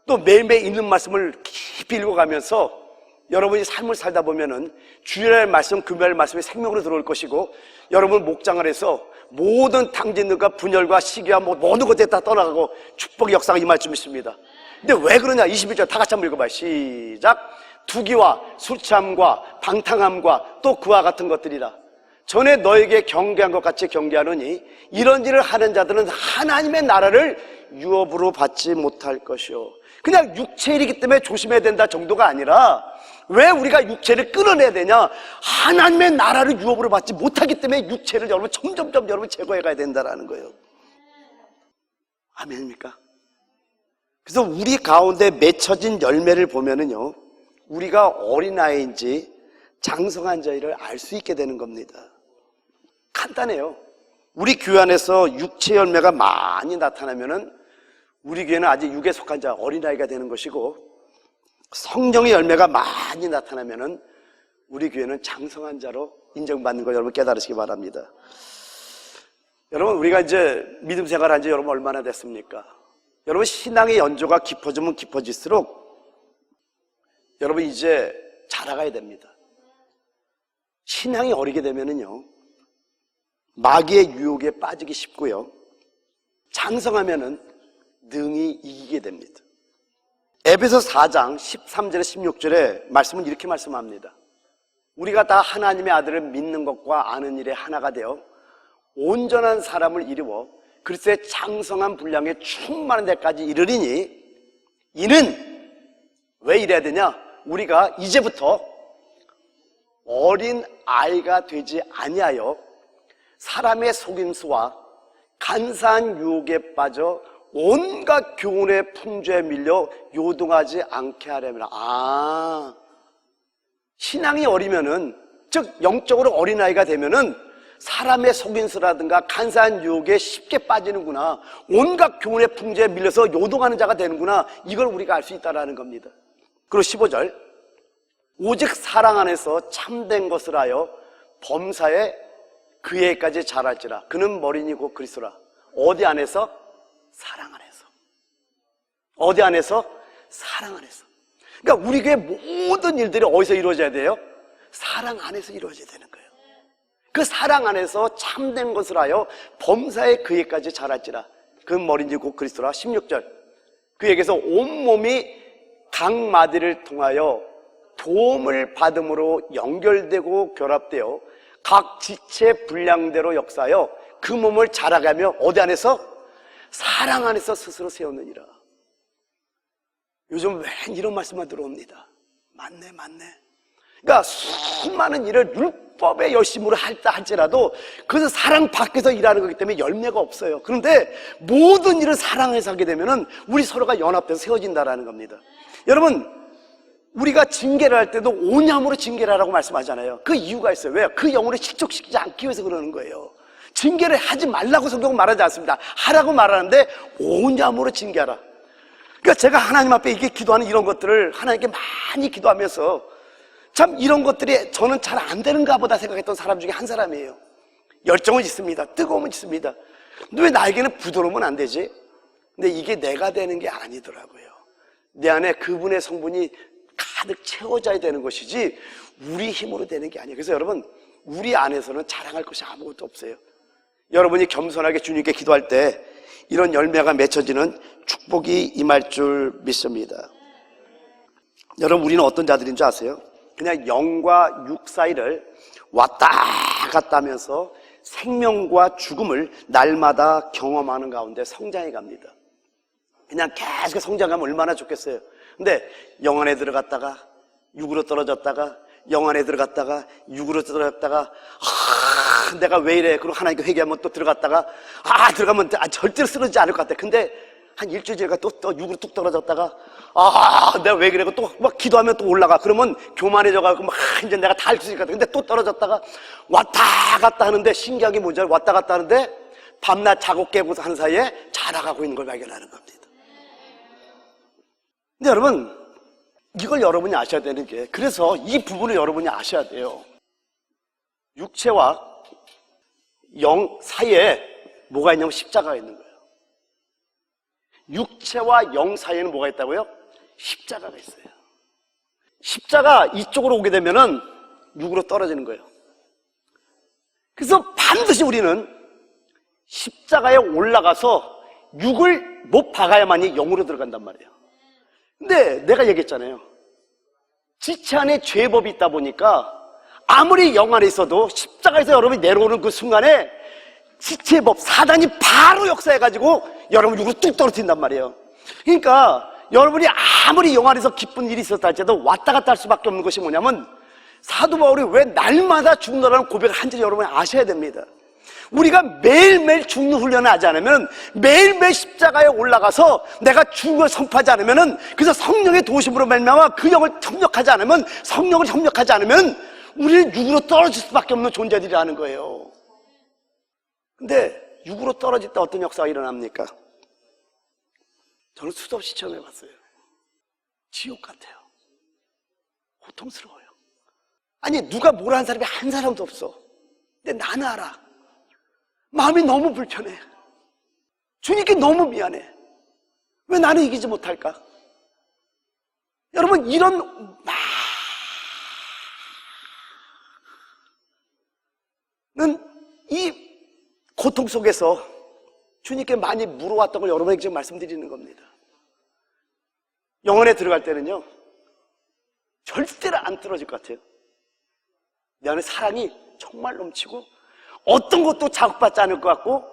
또 매일매일 있는 말씀을 깊이 읽어가면서 여러분이 삶을 살다 보면은 주일날 말씀, 금요일 말씀이 생명으로 들어올 것이고 여러분 목장을 해서 모든 탕진들과 분열과 시기와 모든 것들이 다 떠나가고 축복의 역사가 임할 줄 믿습니다. 근데 왜 그러냐? 21절 다 같이 한번 읽어봐요. 시작. 투기와 술취함과 방탕함과 또 그와 같은 것들이라. 전에 너에게 경계한 것 같이 경계하노니 이런 일을 하는 자들은 하나님의 나라를 유업으로 받지 못할 것이요. 그냥 육체이기 때문에 조심해야 된다 정도가 아니라 왜 우리가 육체를 끊어내야 되냐? 하나님의 나라를 유업으로 받지 못하기 때문에 육체를 여러분 점점점 여러분 제거해 가야 된다라는 거예요. 아멘입니까? 그래서 우리 가운데 맺혀진 열매를 보면은요, 우리가 어린아이인지 장성한 자를 알 수 있게 되는 겁니다. 간단해요. 우리 교회 안에서 육체 열매가 많이 나타나면은 우리 교회는 아직 육에 속한 자, 어린아이가 되는 것이고, 성령의 열매가 많이 나타나면은 우리 교회는 장성한 자로 인정받는 걸 여러분 깨달으시기 바랍니다. 여러분, 우리가 이제 믿음 생활한 지 여러분 얼마나 됐습니까? 여러분, 신앙의 연조가 깊어지면 깊어질수록 여러분 이제 자라가야 됩니다. 신앙이 어리게 되면은요, 마귀의 유혹에 빠지기 쉽고요, 장성하면은 능히 이기게 됩니다. 에베소 4장 13절에 16절에 말씀은 이렇게 말씀합니다. 우리가 다 하나님의 아들을 믿는 것과 아는 일에 하나가 되어 온전한 사람을 이루어 그리스도의 장성한 분량에 충만한 데까지 이르리니, 이는 왜 이래야 되냐? 우리가 이제부터 어린 아이가 되지 아니하여 사람의 속임수와 간사한 유혹에 빠져 온갖 교훈의 풍조에 밀려 요동하지 않게 하려면, 신앙이 어리면은, 즉 영적으로 어린아이가 되면은 사람의 속임수라든가 간사한 유혹에 쉽게 빠지는구나, 온갖 교훈의 풍조에 밀려서 요동하는 자가 되는구나, 이걸 우리가 알 수 있다는 겁니다. 그리고 15절, 오직 사랑 안에서 참된 것을 하여 범사에 그에까지 자랄지라. 그는 머리니 곧 그리스도라. 어디 안에서? 사랑 안에서. 어디 안에서? 사랑 안에서. 그러니까 우리 교회 모든 일들이 어디서 이루어져야 돼요? 사랑 안에서 이루어져야 되는 거예요. 그 사랑 안에서 참된 것을 하여 범사에 그에까지 자랄지라. 그는 머리니 곧 그리스도라. 16절, 그에게서 온몸이 각 마디를 통하여 도움을 받음으로 연결되고 결합되어 각 지체 분량대로 역사하여 그 몸을 자라가며 어디 안에서? 사랑 안에서 스스로 세우느니라. 요즘 웬 이런 말씀만 들어옵니다. 맞네. 그러니까 수많은 일을 율법의 열심으로 할다 할지라도 그것은 사랑 밖에서 일하는 거기 때문에 열매가 없어요. 그런데 모든 일을 사랑해서 하게 되면은 우리 서로가 연합돼서 세워진다라는 겁니다. 여러분, 우리가 징계를 할 때도 오념으로 징계를 하라고 말씀하잖아요. 그 이유가 있어요. 왜요? 그 영혼을 실족시키지 않기 위해서 그러는 거예요. 징계를 하지 말라고 성경은 말하지 않습니다. 하라고 말하는데 오념으로 징계하라. 그러니까 제가 하나님 앞에 이게 기도하는 이런 것들을 하나님께 많이 기도하면서 참 이런 것들이 저는 잘 안 되는가 보다 생각했던 사람 중에 한 사람이에요. 열정은 있습니다. 뜨거움은 있습니다. 근데 왜 나에게는 부드러우면 안 되지? 근데 이게 내가 되는 게 아니더라고요. 내 안에 그분의 성분이 가득 채워져야 되는 것이지 우리 힘으로 되는 게 아니에요. 그래서 여러분, 우리 안에서는 자랑할 것이 아무것도 없어요. 여러분이 겸손하게 주님께 기도할 때 이런 열매가 맺혀지는 축복이 임할 줄 믿습니다. 여러분, 우리는 어떤 자들인 줄 아세요? 그냥 영과 육 사이를 왔다 갔다 하면서 생명과 죽음을 날마다 경험하는 가운데 성장해 갑니다. 그냥 계속 성장하면 얼마나 좋겠어요. 근데 영 안에 들어갔다가 육으로 떨어졌다가 영 안에 들어갔다가 육으로 떨어졌다가 내가 왜 이래? 그리고 하나님께 회개하면 또 들어갔다가 들어가면 절대로 쓰러지지 않을 것 같아. 근데 한 일주일 지나가 또 육으로 뚝 떨어졌다가 내가 왜 그래? 또 막 기도하면 또 올라가. 그러면 교만해져가지고 막 이제 내가 다 할 수 있을 것 같아. 근데 또 떨어졌다가 왔다 갔다 하는데, 신기하게 뭔지 알아? 왔다 갔다 하는데 밤낮 자고 깨고 하는 사이에 자라가고 있는 걸 발견하는 겁니다. 근데 여러분, 이걸 여러분이 아셔야 되는 게, 그래서 이 부분을 여러분이 아셔야 돼요. 육체와 영 사이에 뭐가 있냐면 십자가가 있는 거예요. 육체와 영 사이에는 뭐가 있다고요? 십자가가 있어요. 십자가 이쪽으로 오게 되면은 육으로 떨어지는 거예요. 그래서 반드시 우리는 십자가에 올라가서 육을 못 박아야만이 영으로 들어간단 말이에요. 근데 내가 얘기했잖아요. 지체 안에 죄법이 있다 보니까 아무리 영 안에 있어도 십자가에서 여러분이 내려오는 그 순간에 지체의 법, 사단이 바로 역사해가지고 여러분 육으로 뚝 떨어뜨린단 말이에요. 그러니까 여러분이 아무리 영 안에서 기쁜 일이 있었다 할지라도 왔다 갔다 할 수밖에 없는 것이 뭐냐면, 사도 바울이 왜 날마다 죽는다는 고백을 한지 여러분이 아셔야 됩니다. 우리가 매일매일 죽는 훈련을 하지 않으면, 매일매일 십자가에 올라가서 내가 죽음을 선포하지 않으면, 그래서 성령의 도우심으로 말미암아 그 영을 협력하지 않으면, 성령을 협력하지 않으면 우리는 육으로 떨어질 수밖에 없는 존재들이라는 거예요. 근데 육으로 떨어질 때 어떤 역사가 일어납니까? 저는 수없이 체험해봤어요. 지옥 같아요. 고통스러워요. 아니, 누가 뭐라 한 사람이 한 사람도 없어. 근데 나는 알아. 마음이 너무 불편해. 주님께 너무 미안해. 왜 나는 이기지 못할까? 여러분, 이런 많은 이 고통 속에서 주님께 많이 물어왔던 걸 여러분에게 지금 말씀드리는 겁니다. 영혼에 들어갈 때는요, 절대로 안 떨어질 것 같아요. 내 안에 사랑이 정말 넘치고 어떤 것도 자극받지 않을 것 같고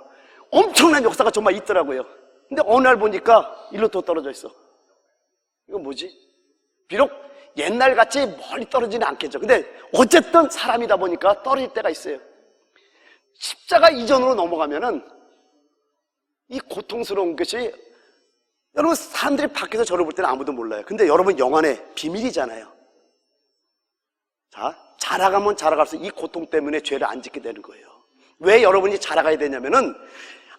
엄청난 역사가 정말 있더라고요. 근데 어느 날 보니까 일로 또 떨어져 있어. 이거 뭐지? 비록 옛날같이 멀리 떨어지는 않겠죠. 근데 어쨌든 사람이다 보니까 떨어질 때가 있어요. 십자가 이전으로 넘어가면은 이 고통스러운 것이, 여러분, 사람들이 밖에서 저를 볼 때는 아무도 몰라요. 근데 여러분 영 안에 비밀이잖아요. 자, 자라가면 자라갈수록 이 고통 때문에 죄를 안 짓게 되는 거예요. 왜 여러분이 자라가야 되냐면은,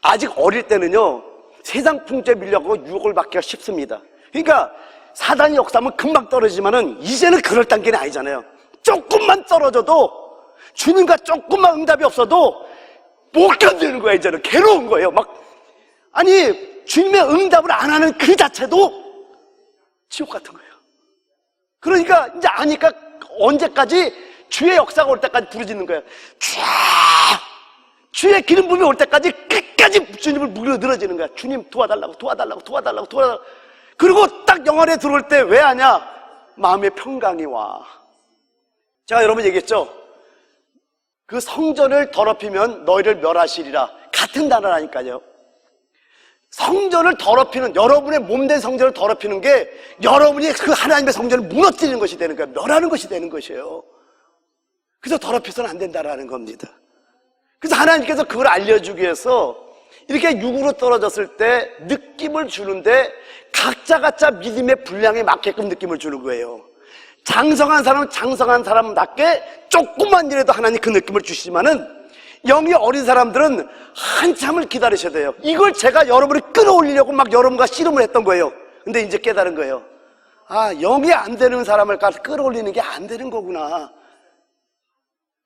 아직 어릴 때는요, 세상 풍조에 밀려가고 유혹을 받기가 쉽습니다. 그러니까 사단이 역사하면 금방 떨어지지만은 이제는 그럴 단계는 아니잖아요. 조금만 떨어져도, 주님과 조금만 응답이 없어도 못 견디는 거야. 이제는 괴로운 거예요. 아니, 주님의 응답을 안 하는 그 자체도 지옥 같은 거예요. 그러니까 이제 아니까 언제까지? 주의 역사가 올 때까지 부르짖는 거예요. 주의 기름 부음이 올 때까지 끝까지 주님을 물어 늘어지는 거야. 주님 도와달라고. 그리고 딱 영 안에 들어올 때 왜 하냐? 마음의 평강이 와. 제가 여러분 얘기했죠? 그 성전을 더럽히면 너희를 멸하시리라. 같은 단어라니까요. 성전을 더럽히는, 여러분의 몸된 성전을 더럽히는 게 여러분이 그 하나님의 성전을 무너뜨리는 것이 되는 거예요. 멸하는 것이 되는 것이에요. 그래서 더럽혀서는 안 된다라는 겁니다. 그래서 하나님께서 그걸 알려주기 위해서 이렇게 육으로 떨어졌을 때 느낌을 주는데, 각자 믿음의 분량에 맞게끔 느낌을 주는 거예요. 장성한 사람은 장성한 사람답게 조금만 일해도 하나님 그 느낌을 주시지만은, 영이 어린 사람들은 한참을 기다리셔야 돼요. 이걸 제가 여러분을 끌어올리려고 막 여러분과 씨름을 했던 거예요. 근데 이제 깨달은 거예요. 영이 안 되는 사람을 끌어올리는 게 안 되는 거구나.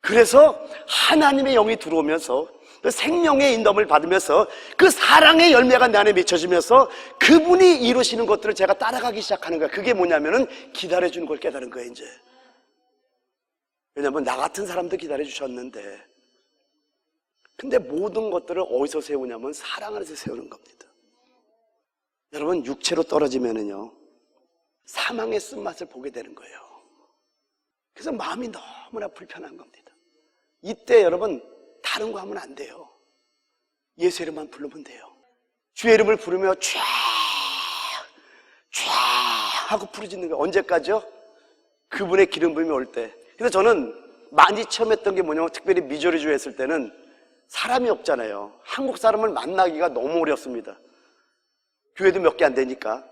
그래서 하나님의 영이 들어오면서 그 생명의 인도함을 받으면서 그 사랑의 열매가 내 안에 맺혀지면서 그분이 이루시는 것들을 제가 따라가기 시작하는 거예요. 그게 뭐냐면은 기다려주는 걸 깨달은 거예요, 이제. 왜냐면 나 같은 사람도 기다려주셨는데, 근데 모든 것들을 어디서 세우냐면 사랑 안에서 세우는 겁니다. 여러분, 육체로 떨어지면은요, 사망의 쓴맛을 보게 되는 거예요. 그래서 마음이 너무나 불편한 겁니다. 이때 여러분, 다른 거 하면 안 돼요. 예수 이름만 부르면 돼요. 주의 이름을 부르며 쫙 하고 부르짖는 거예요. 언제까지요? 그분의 기름 부음이 올 때. 그래서 저는 많이 체험했던 게 뭐냐면, 특별히 미조리주에 했을 때는 사람이 없잖아요. 한국 사람을 만나기가 너무 어렵습니다. 교회도 몇 개 안 되니까.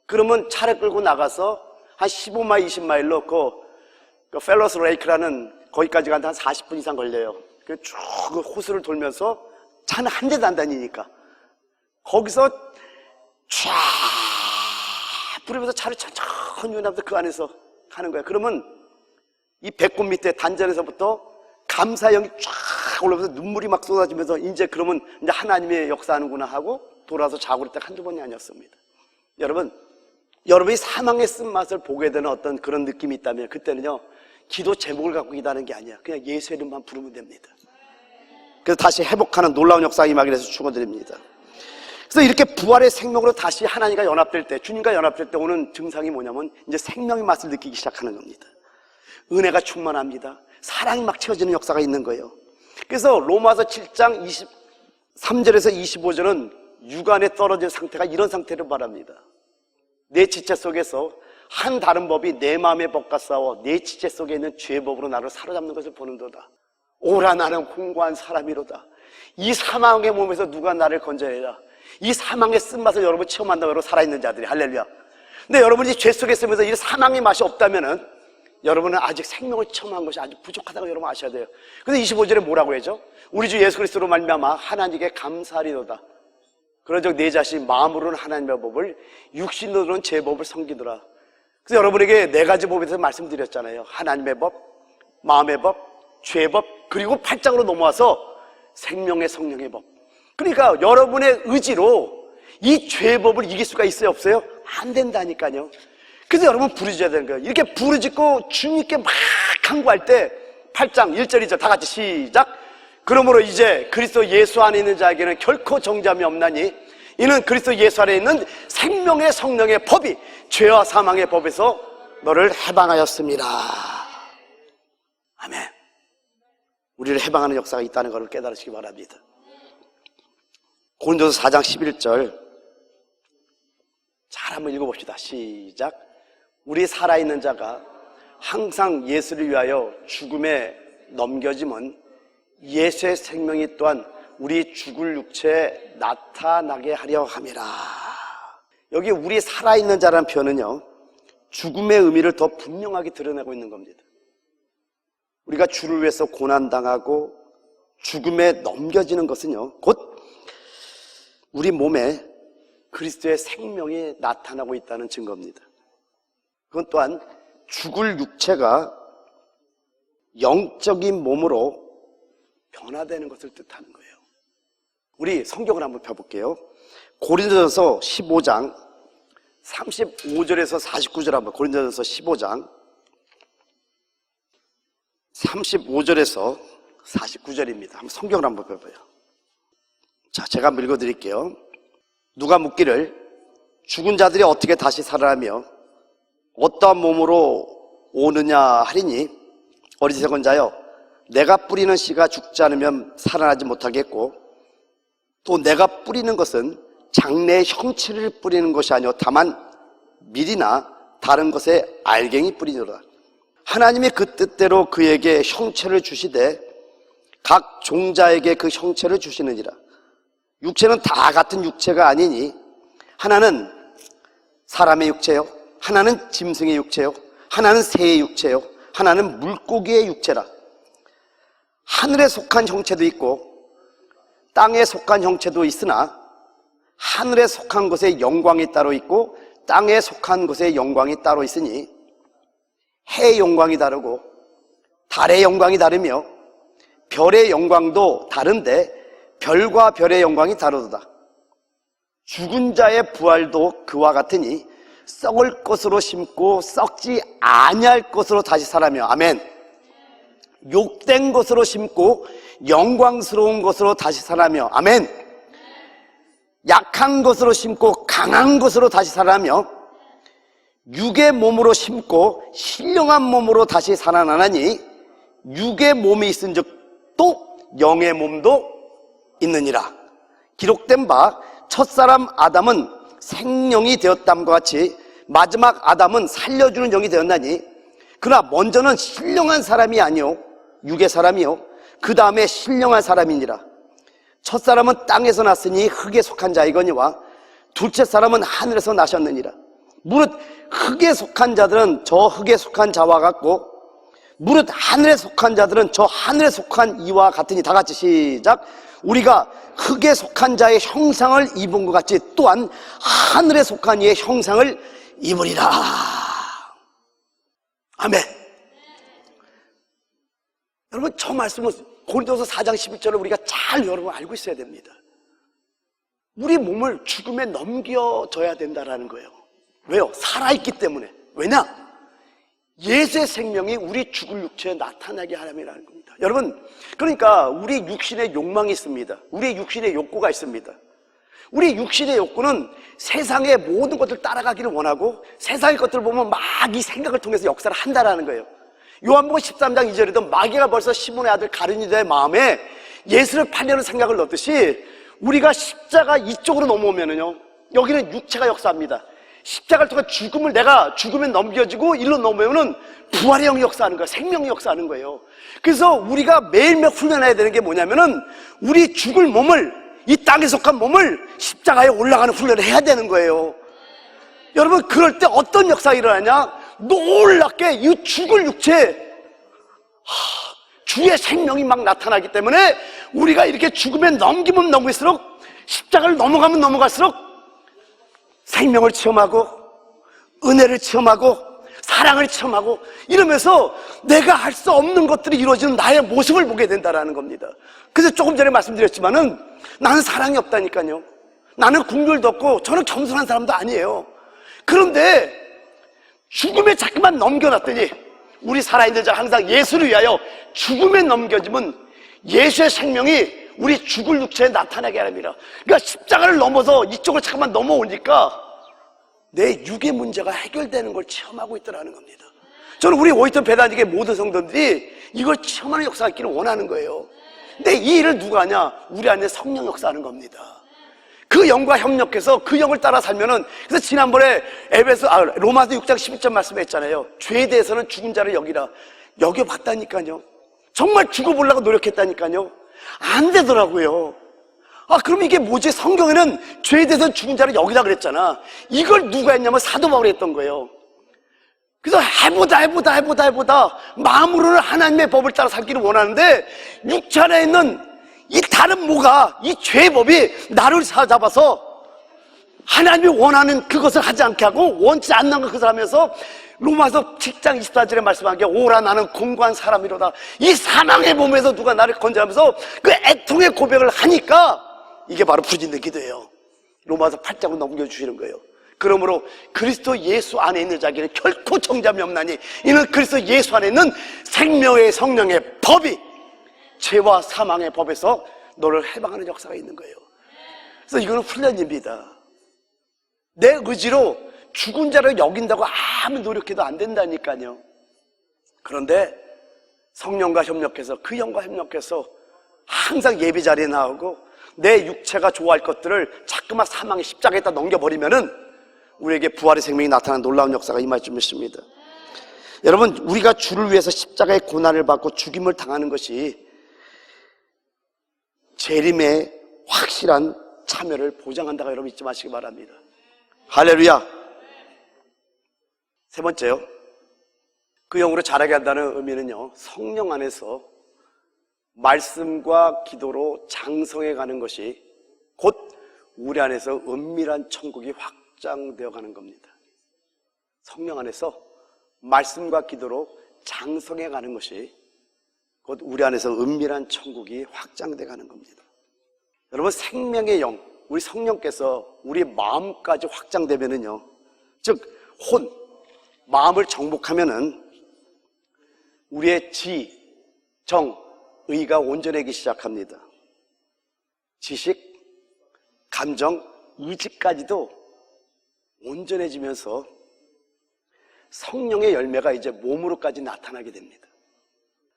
그러면 차를 끌고 나가서 한 15마일, 20마일로 그 펠로스 레이크라는 거기까지 가는데 한 40분 이상 걸려요. 쭉 그 호수를 돌면서 차는 한 대도 안 다니니까. 거기서 쫙 부르면서 차를 천천히 운하면서 그 안에서 가는 거야. 그러면 이 배꼽 밑에 단전에서부터 감사형이 쫙 올라오면서 눈물이 막 쏟아지면서 이제 그러면 이제 하나님의 역사하는구나 하고 돌아서 자고 그럴 때 한두 번이 아니었습니다. 여러분이 사망의 쓴맛을 보게 되는 어떤 그런 느낌이 있다면 그때는요, 기도 제목을 갖고 기도하는 게 아니야. 그냥 예수 이름만 부르면 됩니다. 그래서 다시 회복하는 놀라운 역사가 임하게 돼서 축원드립니다. 그래서 이렇게 부활의 생명으로 다시 하나님과 연합될 때, 주님과 연합될 때 오는 증상이 뭐냐면 이제 생명의 맛을 느끼기 시작하는 겁니다. 은혜가 충만합니다. 사랑이 막 채워지는 역사가 있는 거예요. 그래서 로마서 7장 23절에서 25절은 육안에 떨어진 상태가 이런 상태를 말합니다. 내 지체 속에서 한 다른 법이 내 마음의 법과 싸워 내 지체 속에 있는 죄의 법으로 나를 사로잡는 것을 보는도다. 오라 나는 공고한 사람이로다. 이 사망의 몸에서 누가 나를 건져내라. 이 사망의 쓴맛을 여러분 체험한다고 여러분 살아있는 자들이. 할렐루야. 근데 여러분이 죄 속에 있으면서 이 사망의 맛이 없다면은 여러분은 아직 생명을 체험한 것이 아주 부족하다고 여러분 아셔야 돼요. 그래서 25절에 뭐라고 하죠? 우리 주 예수 그리스도로 말미암아 하나님께 감사하리로다. 그러즉 내 자신 마음으로는 하나님의 법을, 육신으로는 제 법을 섬기더라. 그래서 여러분에게 네 가지 법에 대해서 말씀드렸잖아요. 하나님의 법, 마음의 법, 죄의 법, 그리고 8장으로 넘어와서 생명의 성령의 법. 그러니까 여러분의 의지로 이 죄의 법을 이길 수가 있어요, 없어요? 안 된다니까요. 그래서 여러분 부르짖어야 되는 거예요. 이렇게 부르짖고 주님께 막 간구할 때 8장 1절 2절 다 같이 시작. 그러므로 이제 그리스도 예수 안에 있는 자에게는 결코 정죄함이 없나니 이는 그리스도 예수 안에 있는 생명의 성령의 법이 죄와 사망의 법에서 너를 해방하였습니다. 아멘. 우리를 해방하는 역사가 있다는 것을 깨달으시기 바랍니다. 고린도서 4장 11절 잘 한번 읽어봅시다. 시작. 우리 살아있는 자가 항상 예수를 위하여 죽음에 넘겨짐은 예수의 생명이 또한 우리 죽을 육체에 나타나게 하려 함이라. 여기 우리 살아있는 자라는 표현은요, 죽음의 의미를 더 분명하게 드러내고 있는 겁니다. 우리가 주를 위해서 고난당하고 죽음에 넘겨지는 것은요, 곧 우리 몸에 그리스도의 생명이 나타나고 있다는 증거입니다. 그건 또한 죽을 육체가 영적인 몸으로 변화되는 것을 뜻하는 거예요. 우리 성경을 한번 펴볼게요. 고린도전서 15장 35절에서 49절 한번, 고린도전서 15장 35절에서 49절입니다. 한번 성경을 한번 펴봐요. 자, 제가 한번 읽어드릴게요. 누가 묻기를 죽은 자들이 어떻게 다시 살아나며 어떠한 몸으로 오느냐 하리니 어리석은 자여, 내가 뿌리는 씨가 죽지 않으면 살아나지 못하겠고 또 내가 뿌리는 것은 장래의 형체를 뿌리는 것이 아니오 다만 밀이나 다른 것에 알갱이 뿌리노라. 하나님이 그 뜻대로 그에게 형체를 주시되 각 종자에게 그 형체를 주시느니라. 육체는 다 같은 육체가 아니니 하나는 사람의 육체요, 하나는 짐승의 육체요, 하나는 새의 육체요, 하나는 물고기의 육체라. 하늘에 속한 형체도 있고 땅에 속한 형체도 있으나 하늘에 속한 것의 영광이 따로 있고 땅에 속한 것의 영광이 따로 있으니 해의 영광이 다르고 달의 영광이 다르며 별의 영광도 다른데 별과 별의 영광이 다르도다. 죽은 자의 부활도 그와 같으니 썩을 것으로 심고 썩지 아니할 것으로 다시 살아며, 아멘. 욕된 것으로 심고 영광스러운 것으로 다시 살아며, 아멘. 약한 것으로 심고 강한 것으로 다시 살아며 육의 몸으로 심고 신령한 몸으로 다시 살아나나니 육의 몸이 있은즉 또 영의 몸도 있느니라. 기록된 바 첫사람 아담은 생령이 되었담과 같이 마지막 아담은 살려주는 영이 되었나니 그러나 먼저는 신령한 사람이 아니요 육의 사람이요 그 다음에 신령한 사람이니라. 첫사람은 땅에서 났으니 흙에 속한 자이거니와 둘째 사람은 하늘에서 나셨느니라. 무릇 흙에 속한 자들은 저 흙에 속한 자와 같고 무릇 하늘에 속한 자들은 저 하늘에 속한 이와 같으니. 다 같이 시작. 우리가 흙에 속한 자의 형상을 입은 것 같이 또한 하늘에 속한 이의 형상을 입으리라. 아멘. 여러분, 저 말씀은 고린도서 4장 11절을 우리가 잘 여러분 알고 있어야 됩니다. 우리 몸을 죽음에 넘겨줘야 된다라는 거예요. 왜요? 살아있기 때문에. 왜냐? 예수의 생명이 우리 죽을 육체에 나타나게 하려면 겁니다. 여러분, 그러니까 우리 육신의 욕망이 있습니다. 우리 육신의 욕구가 있습니다. 우리 육신의 욕구는 세상의 모든 것들 따라가기를 원하고 세상의 것들을 보면 막 이 생각을 통해서 역사를 한다라는 거예요. 요한복음 13장 2절에도 마귀가 벌써 시몬의 아들 가룟 유다의 마음에 예수를 팔려는 생각을 넣듯이 우리가 십자가 이쪽으로 넘어오면은요, 여기는 육체가 역사합니다. 십자가를 통해 죽음을 내가 죽으면 넘겨지고 일로 넘으면은 부활의 영이 역사하는 거예요. 생명이 역사하는 거예요. 그래서 우리가 매일매일 훈련해야 되는 게 뭐냐면은 우리 죽을 몸을, 이 땅에 속한 몸을 십자가에 올라가는 훈련을 해야 되는 거예요. 여러분, 그럴 때 어떤 역사가 일어나냐? 놀랍게 이 죽을 육체에 주의 생명이 막 나타나기 때문에 우리가 이렇게 죽음에 넘기면 넘길수록, 십자가를 넘어가면 넘어갈수록 생명을 체험하고 은혜를 체험하고 사랑을 체험하고 이러면서 내가 할 수 없는 것들이 이루어지는 나의 모습을 보게 된다는 겁니다. 그래서 조금 전에 말씀드렸지만은 나는 사랑이 없다니까요. 나는 국률도 없고 저는 겸손한 사람도 아니에요. 그런데 죽음에 자꾸만 넘겨놨더니 우리 살아있는 자 항상 예수를 위하여 죽음에 넘겨지면 예수의 생명이 우리 죽을 육체에 나타나게 하랍니다. 그러니까 십자가를 넘어서 이쪽을 잠깐만 넘어오니까 내 육의 문제가 해결되는 걸 체험하고 있더라는 겁니다. 저는 우리 오이턴 배단직의 모든 성도들이 이걸 체험하는 역사가 있기를 원하는 거예요. 근데 이 일을 누가 하냐? 우리 안에 성령 역사하는 겁니다. 그 영과 협력해서 그 영을 따라 살면은, 그래서 지난번에 로마서 6장 11절 말씀했잖아요. 죄에 대해서는 죽은 자를 여겨봤다니까요. 정말 죽어보려고 노력했다니까요. 안 되더라고요. 그럼 이게 뭐지? 성경에는 죄에 대해서는 죽은 자를 여기라 그랬잖아. 이걸 누가 했냐면 사도 바울이 했던 거예요. 그래서 해보다 마음으로는 하나님의 법을 따라 살기를 원하는데 육체 안에 있는 이 다른 뭐가, 이 죄의 법이 나를 사잡아서 하나님이 원하는 그것을 하지 않게 하고 원치 않는 것을 하면서 로마서 7장 24절에 말씀한 게 오라 나는 공고한 사람이로다. 이 사망의 몸에서 누가 나를 건져하면서 그 애통의 고백을 하니까 이게 바로 부르짖는 기도예요. 로마서 8장을 넘겨주시는 거예요. 그러므로 그리스도 예수 안에 있는 자에게는 결코 정잠이 없나니 이는 그리스도 예수 안에 있는 생명의 성령의 법이 죄와 사망의 법에서 너를 해방하는 역사가 있는 거예요. 그래서 이거는 훈련입니다. 내 의지로 죽은 자를 여긴다고 아무리 노력해도 안 된다니까요. 그런데 성령과 협력해서, 그 영과 협력해서 항상 예배 자리에 나오고 내 육체가 좋아할 것들을 자꾸만 사망의 십자가에다 넘겨버리면은 우리에게 부활의 생명이 나타나는 놀라운 역사가 임할 줄 믿습니다. 여러분, 우리가 주를 위해서 십자가의 고난을 받고 죽임을 당하는 것이 재림의 확실한 참여를 보장한다고 여러분 잊지 마시기 바랍니다. 할렐루야. 세 번째요, 그 영으로 자라게 한다는 의미는요, 성령 안에서 말씀과 기도로 장성해 가는 것이 곧 우리 안에서 은밀한 천국이 확장되어 가는 겁니다. 성령 안에서 말씀과 기도로 장성해 가는 것이 곧 우리 안에서 은밀한 천국이 확장되어 가는 겁니다. 여러분, 생명의 영, 우리 성령께서 우리 마음까지 확장되면은요, 즉 마음을 정복하면은 우리의 지, 정, 의가 온전해지기 시작합니다. 지식, 감정, 의지까지도 온전해지면서 성령의 열매가 이제 몸으로까지 나타나게 됩니다.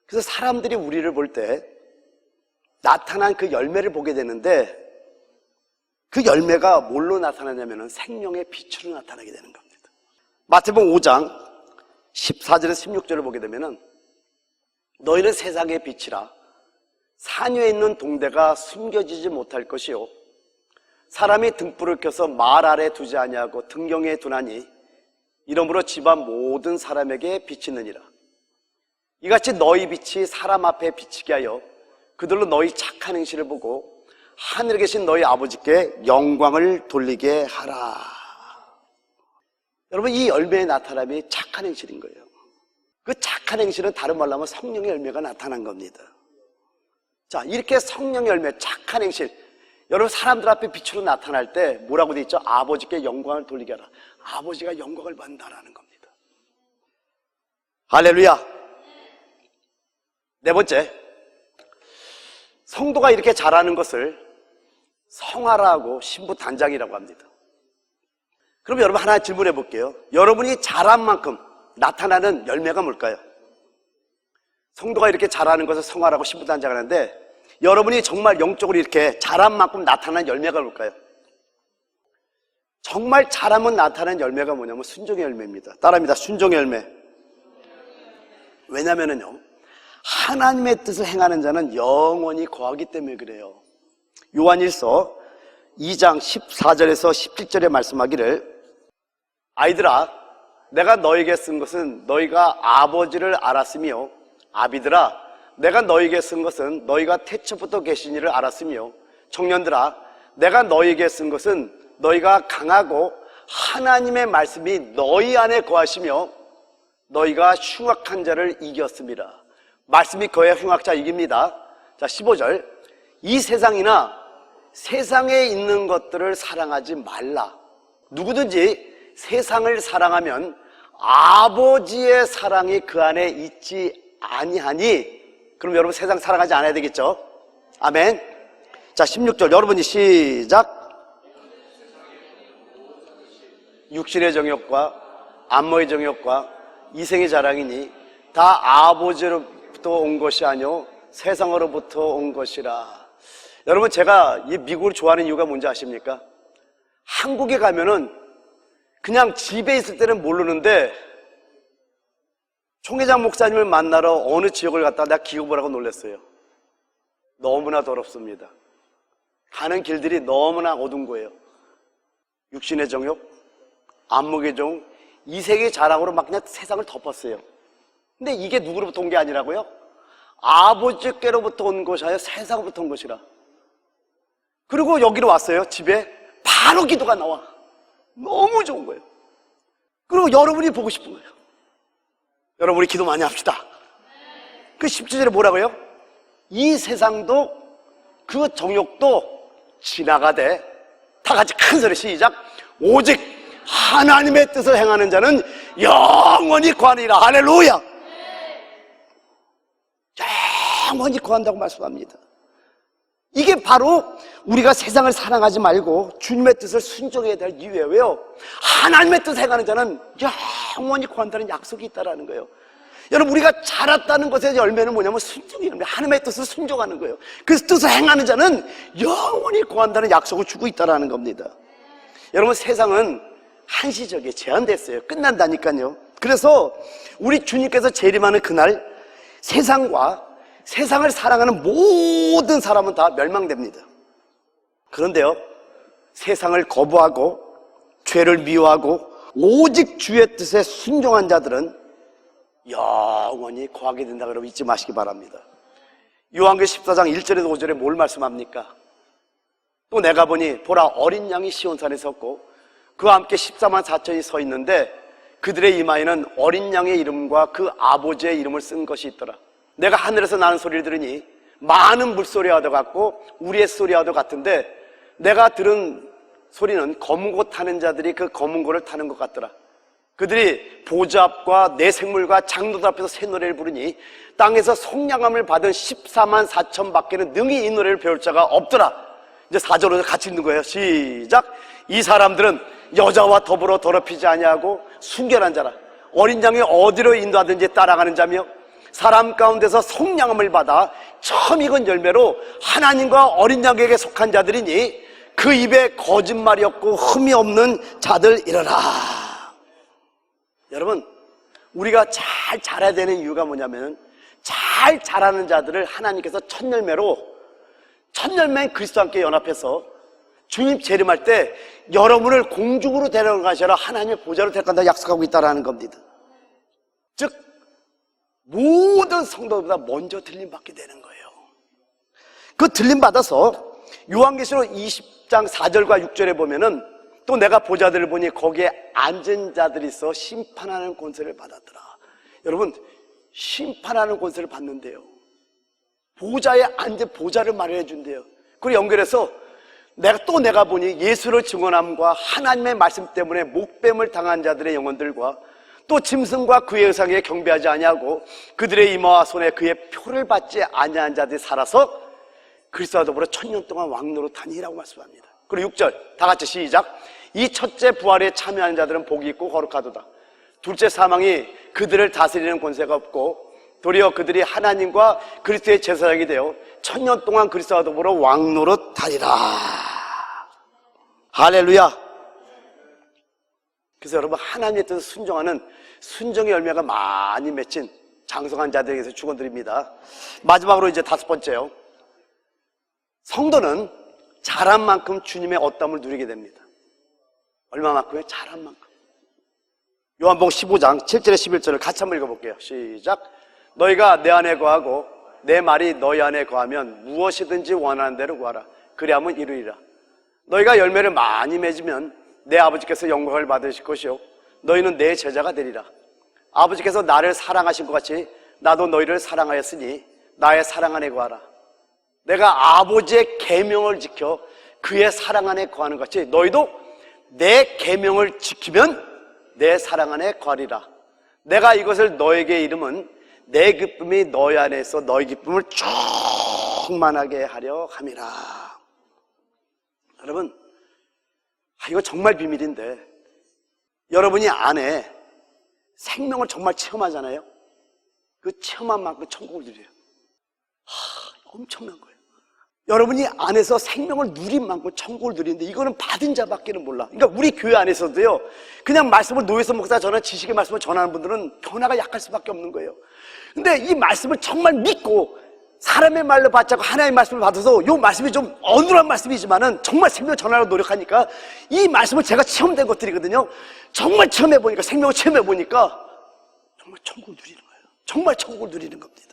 그래서 사람들이 우리를 볼 때 나타난 그 열매를 보게 되는데 그 열매가 뭘로 나타나냐면 생명의 빛으로 나타나게 되는 겁니다. 마태복음 5장 14절에서 16절을 보게 되면 너희는 세상의 빛이라. 산 위에 있는 동대가 숨겨지지 못할 것이요 사람이 등불을 켜서 말 아래 두지 아니하고 등경에 두나니 이러므로 집안 모든 사람에게 비치느니라. 이같이 너희 빛이 사람 앞에 비치게 하여 그들로 너희 착한 행실을 보고 하늘에 계신 너희 아버지께 영광을 돌리게 하라. 여러분, 이 열매의 나타남이 착한 행실인 거예요. 그 착한 행실은 다른 말로 하면 성령의 열매가 나타난 겁니다. 자, 이렇게 성령의 열매, 착한 행실, 여러분 사람들 앞에 빛으로 나타날 때 뭐라고 돼 있죠? 아버지께 영광을 돌리게 하라. 아버지가 영광을 받는다라는 겁니다. 할렐루야. 네 번째, 성도가 이렇게 잘하는 것을 성화라고 신부단장이라고 합니다. 그럼 여러분 하나 질문해 볼게요. 여러분이 잘한 만큼 나타나는 열매가 뭘까요? 성도가 이렇게 잘하는 것을 성화라고 신부단장을 하는데 여러분이 정말 영적으로 이렇게 잘한 만큼 나타나는 열매가 뭘까요? 정말 잘하면 나타나는 열매가 뭐냐면 순종의 열매입니다. 따라합니다. 순종의 열매. 왜냐면은요, 하나님의 뜻을 행하는 자는 영원히 거하기 때문에 그래요. 요한일서 2장 14절에서 17절에 말씀하기를 아이들아 내가 너에게 쓴 것은 너희가 아버지를 알았으며 아비들아 내가 너에게 쓴 것은 너희가 태초부터 계신 이를 알았으며 청년들아 내가 너에게 쓴 것은 너희가 강하고 하나님의 말씀이 너희 안에 거하시며 너희가 흉악한 자를 이겼습니다. 말씀이 거해 흉악자 이깁니다. 자, 15절. 이 세상이나 세상에 있는 것들을 사랑하지 말라. 누구든지 세상을 사랑하면 아버지의 사랑이 그 안에 있지 아니하니. 그럼 여러분 세상 사랑하지 않아야 되겠죠? 아멘. 자, 16절 여러분이 시작. 육신의 정욕과 안모의 정욕과 이생의 자랑이니 다 아버지로부터 온 것이 아니오 세상으로부터 온 것이라. 여러분 제가 이 미국을 좋아하는 이유가 뭔지 아십니까? 한국에 가면은 그냥 집에 있을 때는 모르는데 총회장 목사님을 만나러 어느 지역을 갔다가 내가 기업을 하고 놀랐어요. 너무나 더럽습니다. 가는 길들이 너무나 어두운 거예요. 육신의 정욕, 안목의 정, 이색의 자랑으로 막 그냥 세상을 덮었어요. 근데 이게 누구로부터 온 게 아니라고요? 아버지께로부터 온 것이 아니라 세상으로부터 온 것이라. 그리고 여기로 왔어요. 집에 바로 기도가 나와. 너무 좋은 거예요. 그리고 여러분이 보고 싶은 거예요. 여러분 우리 기도 많이 합시다. 그 17절에 뭐라고요? 이 세상도 그 정욕도 지나가되 다 같이 큰 소리 시작. 오직 하나님의 뜻을 행하는 자는 영원히 거하리라. 할렐루야. 영원히 거한다고 말씀합니다. 이게 바로 우리가 세상을 사랑하지 말고 주님의 뜻을 순종해야 될 이유예요. 왜요? 하나님의 뜻을 행하는 자는 영원히 거한다는 약속이 있다는 거예요. 여러분 우리가 자랐다는 것의 열매는 뭐냐면 순종이에요. 하나님의 뜻을 순종하는 거예요. 그 뜻을 행하는 자는 영원히 거한다는 약속을 주고 있다는 겁니다. 여러분 세상은 한시적이에요. 제한됐어요. 끝난다니까요. 그래서 우리 주님께서 재림하는 그날 세상과 세상을 사랑하는 모든 사람은 다 멸망됩니다. 그런데요, 세상을 거부하고 죄를 미워하고 오직 주의 뜻에 순종한 자들은 영원히 거하게 된다. 그러면 잊지 마시기 바랍니다. 요한계시록 14장 1절에서 5절에 뭘 말씀합니까? 또 내가 보니 보라 어린 양이 시온산에 섰고 그와 함께 14만 4천이 서 있는데 그들의 이마에는 어린 양의 이름과 그 아버지의 이름을 쓴 것이 있더라. 내가 하늘에서 나는 소리를 들으니 많은 물소리와도 같고 우리의 소리와도 같은데 내가 들은 소리는 검은 고 타는 자들이 그 검은 고를 타는 것 같더라. 그들이 보좌 앞과 내 생물과 장로들 앞에서 새 노래를 부르니 땅에서 속량함을 받은 14만 4천 밖에는 능히 이 노래를 배울 자가 없더라. 이제 4절로 같이 읽는 거예요. 시작. 이 사람들은 여자와 더불어 더럽히지 아니하고 순결한 자라. 어린 양이 어디로 인도하든지 따라가는 자며 사람 가운데서 속량함을 받아 처음 익은 열매로 하나님과 어린 양에게 속한 자들이니 그 입에 거짓말이 없고 흠이 없는 자들이러라. 여러분 우리가 잘 자라야 되는 이유가 뭐냐면 잘 잘 자라는 자들을 하나님께서 첫 열매인 그리스도와 함께 연합해서 주님 재림할 때 여러분을 공중으로 데려가셔라 하나님의 보좌로 데려간다 약속하고 있다는 겁니다. 즉 모든 성도보다 먼저 들림받게 되는 거예요. 그 들림받아서 요한계시록 20장 4절과 6절에 보면은 또 내가 보좌들을 보니 거기에 앉은 자들이 있어 심판하는 권세를 받았더라. 여러분 심판하는 권세를 받는데요, 보좌에 앉은 보좌를 마련해 준대요. 그리고 연결해서 내가 보니 예수를 증언함과 하나님의 말씀 때문에 목뱀을 당한 자들의 영혼들과 또 짐승과 그의 의상에 경배하지 아니하고 그들의 이마와 손에 그의 표를 받지 아니한 자들이 살아서 그리스도와 더불어 1000년 동안 왕노릇하니라고 말씀합니다. 그리고 6절 다 같이 시작. 이 첫째 부활에 참여하는 자들은 복이 있고 거룩하도다. 둘째 사망이 그들을 다스리는 권세가 없고 도리어 그들이 하나님과 그리스도의 제사장이 되어 1000년 동안 그리스도와 더불어 왕노릇하리라. 할렐루야. 그래서 여러분 하나님의 뜻을 순종하는 순종의 열매가 많이 맺힌 장성한 자들에게서 축원드립니다. 마지막으로 이제 5번째요. 성도는 자란 만큼 주님의 어떠함을 누리게 됩니다. 얼마만큼요? 자란 만큼. 요한복음 15장 7절에 11절을 같이 한번 읽어볼게요. 시작. 너희가 내 안에 거하고 내 말이 너희 안에 거하면 무엇이든지 원하는 대로 구하라. 그리하면 이루리라. 너희가 열매를 많이 맺으면 내 아버지께서 영광을 받으실 것이요 너희는 내 제자가 되리라. 아버지께서 나를 사랑하신 것 같이 나도 너희를 사랑하였으니 나의 사랑 안에 거하라. 내가 아버지의 계명을 지켜 그의 사랑 안에 거하는 것 같이 너희도 내 계명을 지키면 내 사랑 안에 거하리라. 내가 이것을 너에게 이름은 내 기쁨이 너희 안에 있어 너희 기쁨을 충만하게 하려 함이라. 여러분 이거 정말 비밀인데 여러분이 안에 생명을 정말 체험하잖아요. 그 체험한 만큼 천국을 누려요. 엄청난 거예요. 여러분이 안에서 생명을 누린 만큼 천국을 누리는데 이거는 받은 자밖에는 몰라. 그러니까 우리 교회 안에서도요, 그냥 말씀을 노예서 목사 전한 지식의 말씀을 전하는 분들은 변화가 약할 수밖에 없는 거예요. 근데 이 말씀을 정말 믿고 사람의 말로 받지 않고 하나님의 말씀을 받아서 이 말씀이 좀 어눌한 말씀이지만은 정말 생명을 전하려고 노력하니까 이 말씀을 제가 체험된 것들이거든요. 정말 체험해보니까, 생명을 체험해보니까 정말 천국을 누리는 거예요. 정말 천국을 누리는 겁니다.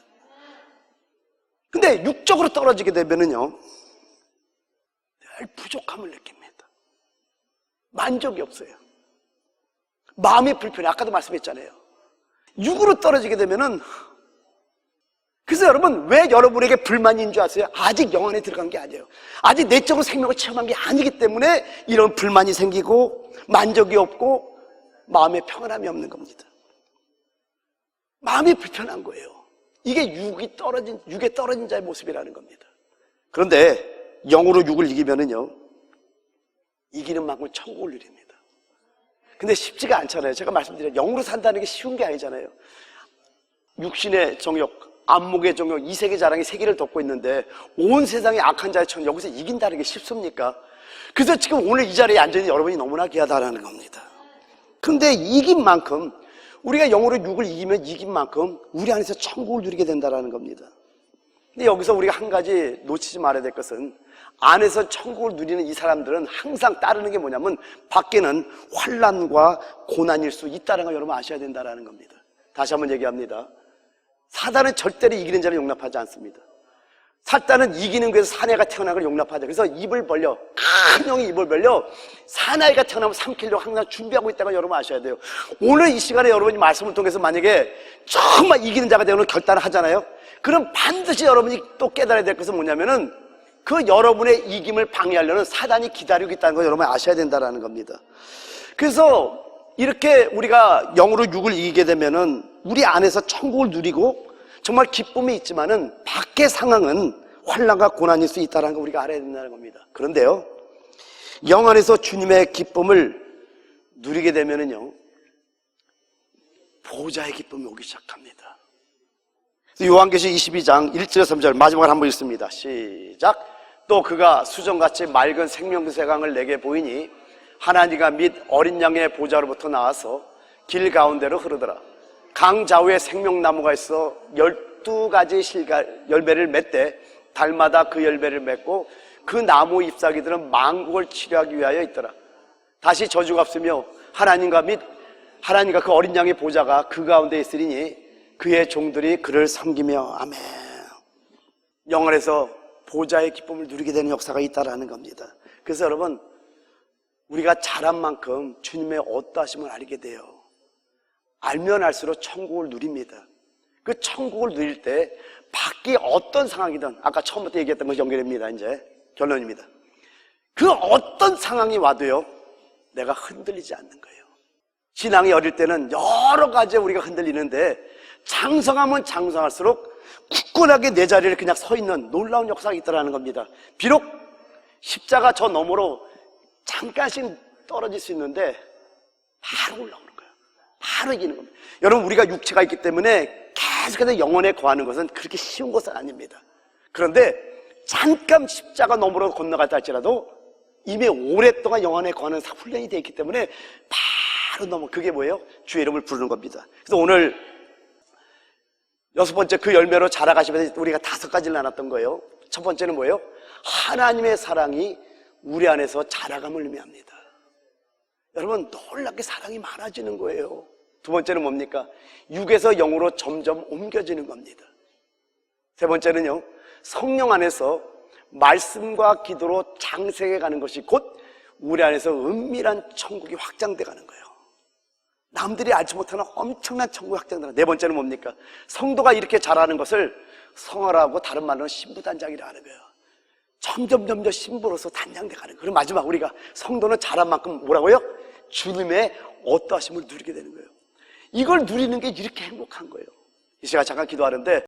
근데 육적으로 떨어지게 되면은요, 늘 부족함을 느낍니다. 만족이 없어요. 마음이 불편해. 아까도 말씀했잖아요. 육으로 떨어지게 되면은, 그래서 여러분, 왜 여러분에게 불만인 줄 아세요? 아직 영 안에 들어간 게 아니에요. 아직 내적으로 생명을 체험한 게 아니기 때문에 이런 불만이 생기고, 만족이 없고, 마음에 평안함이 없는 겁니다. 마음이 불편한 거예요. 이게 육에 떨어진 자의 모습이라는 겁니다. 그런데 영으로 육을 이기면은요, 이기는 만큼 천국을 누립니다. 근데 쉽지가 않잖아요. 제가 말씀드려요. 영으로 산다는 게 쉬운 게 아니잖아요. 육신의 정욕, 안목의 정욕, 이색의 자랑이 세계를 덮고 있는데 온 세상의 악한 자의 천 여기서 이긴다는 게 쉽습니까? 그래서 지금 오늘 이 자리에 앉아있는 여러분이 너무나 귀하다는 겁니다. 그런데 이긴 만큼, 우리가 영으로 육을 이기면 이긴 만큼 우리 안에서 천국을 누리게 된다는 겁니다. 근데 여기서 우리가 한 가지 놓치지 말아야 될 것은, 안에서 천국을 누리는 이 사람들은 항상 따르는 게 뭐냐면 밖에는 환난과 고난일 수 있다는 걸 여러분 아셔야 된다는 겁니다. 다시 한번 얘기합니다. 사단은 절대로 이기는 자를 용납하지 않습니다. 사단은 이기는 것에서 사내가 태어난 걸 용납하죠. 그래서 입을 벌려, 큰 형이 입을 벌려 사나이가 태어나면 삼키려고 항상 준비하고 있다는 걸 여러분 아셔야 돼요. 오늘 이 시간에 여러분이 말씀을 통해서 만약에 정말 이기는 자가 되는 결단을 하잖아요. 그럼 반드시 여러분이 또 깨달아야 될 것은 뭐냐면은 그 여러분의 이김을 방해하려는 사단이 기다리고 있다는 걸 여러분이 아셔야 된다는 겁니다. 그래서 이렇게 우리가 영으로 육을 이기게 되면은 우리 안에서 천국을 누리고 정말 기쁨이 있지만은 밖의 상황은 환난과 고난일 수 있다는 걸 우리가 알아야 된다는 겁니다. 그런데요, 영 안에서 주님의 기쁨을 누리게 되면은요, 보좌의 기쁨이 오기 시작합니다. 요한계시록 22장 1절에서 3절 마지막으로 한번 읽습니다. 시작. 또 그가 수정같이 맑은 생명새강을 내게 보이니 하나님과 및 어린 양의 보좌로부터 나와서 길 가운데로 흐르더라. 강 좌우에 생명나무가 있어 12가지 열매를 맺되 달마다 그 열매를 맺고 그 나무 잎사귀들은 만국을 치료하기 위하여 있더라. 다시 저주가 없으며 하나님과 그 어린 양의 보좌가 그 가운데 있으리니 그의 종들이 그를 섬기며. 아멘. 영원에서 보좌의 기쁨을 누리게 되는 역사가 있다라는 겁니다. 그래서 여러분, 우리가 잘한 만큼 주님의 어떠하심을 알게 돼요. 알면 알수록 천국을 누립니다. 그 천국을 누릴 때 밖이 어떤 상황이든, 아까 처음부터 얘기했던 것이 연결됩니다. 이제 결론입니다. 그 어떤 상황이 와도요, 내가 흔들리지 않는 거예요. 신앙이 어릴 때는 여러 가지 우리가 흔들리는데 장성하면 장성할수록 굳건하게 내 자리를 그냥 서 있는 놀라운 역사가 있다는 겁니다. 비록 십자가 저 너머로 잠깐씩 떨어질 수 있는데 바로 올라오는 거예요. 바로 이기는 겁니다. 여러분, 우리가 육체가 있기 때문에 계속해서 영혼에 거하는 것은 그렇게 쉬운 것은 아닙니다. 그런데 잠깐 십자가 너머로 건너갔다 할지라도 이미 오랫동안 영혼에 거하는 훈련이 되어 있기 때문에 바로 넘어. 그게 뭐예요? 주의 이름을 부르는 겁니다. 그래서 오늘 6번째 그 열매로 자라가시면서 우리가 5가지를 나눴던 거예요. 첫 번째는 뭐예요? 하나님의 사랑이 우리 안에서 자라감을 의미합니다. 여러분, 놀랍게 사랑이 많아지는 거예요. 두 번째는 뭡니까? 육에서 영으로 점점 옮겨지는 겁니다. 세 번째는요, 성령 안에서 말씀과 기도로 장생해 가는 것이 곧 우리 안에서 은밀한 천국이 확장돼 가는 거예요. 남들이 알지 못하는 엄청난 천국이 확장되는 거예요. 네 번째는 뭡니까? 성도가 이렇게 자라는 것을 성화라고 다른 말로는 신부단장이라 하는 거예요. 점점 신부로서 단장돼 가는 거예요. 그리고 마지막, 우리가 성도는 자란 만큼 뭐라고요? 주님의 어떠하심을 누리게 되는 거예요. 이걸 누리는 게 이렇게 행복한 거예요. 이 시간 잠깐 기도하는데